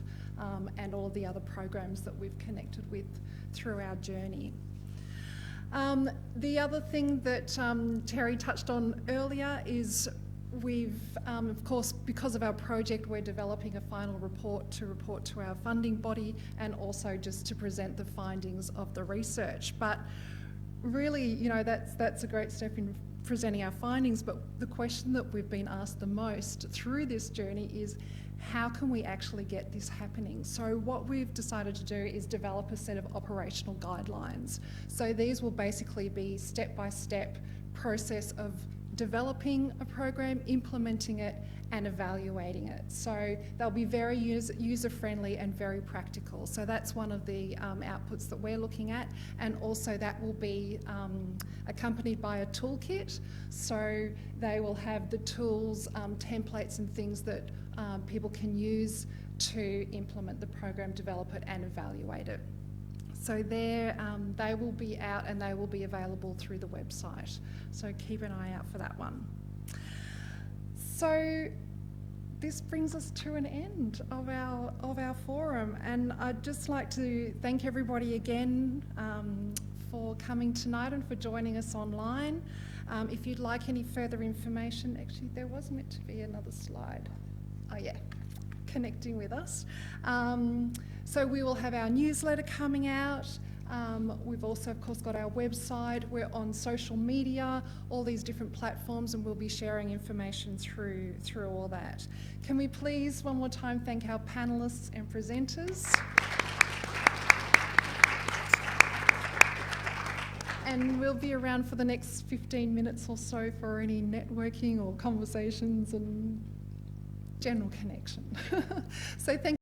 Speaker 1: and all of the other programs that we've connected with through our journey. The other thing that Terry touched on earlier is we've, of course, because of our project, we're developing a final report to our funding body, and also just to present the findings of the research. But really, you know, that's a great step in presenting our findings, but the question that we've been asked the most through this journey is, how can we actually get this happening? So what we've decided to do is develop a set of operational guidelines. So these will basically be step-by-step process of developing a program, implementing it, and evaluating it. So they'll be very user-friendly and very practical. So that's one of the outputs that we're looking at, and also that will be accompanied by a toolkit. So they will have the tools, templates and things that people can use to implement the program, develop it and evaluate it. So they will be out, and they will be available through the website. So keep an eye out for that one. So this brings us to an end of our forum, and I'd just like to thank everybody again for coming tonight and for joining us online. If you'd like any further information, actually there was meant to be another slide. Oh yeah, connecting with us. So we will have our newsletter coming out. We've also, of course, got our website. We're on social media, all these different platforms, and we'll be sharing information through all that. Can we please, one more time, thank our panellists and presenters. And we'll be around for the next 15 minutes or so for any networking or conversations and general connection. So thank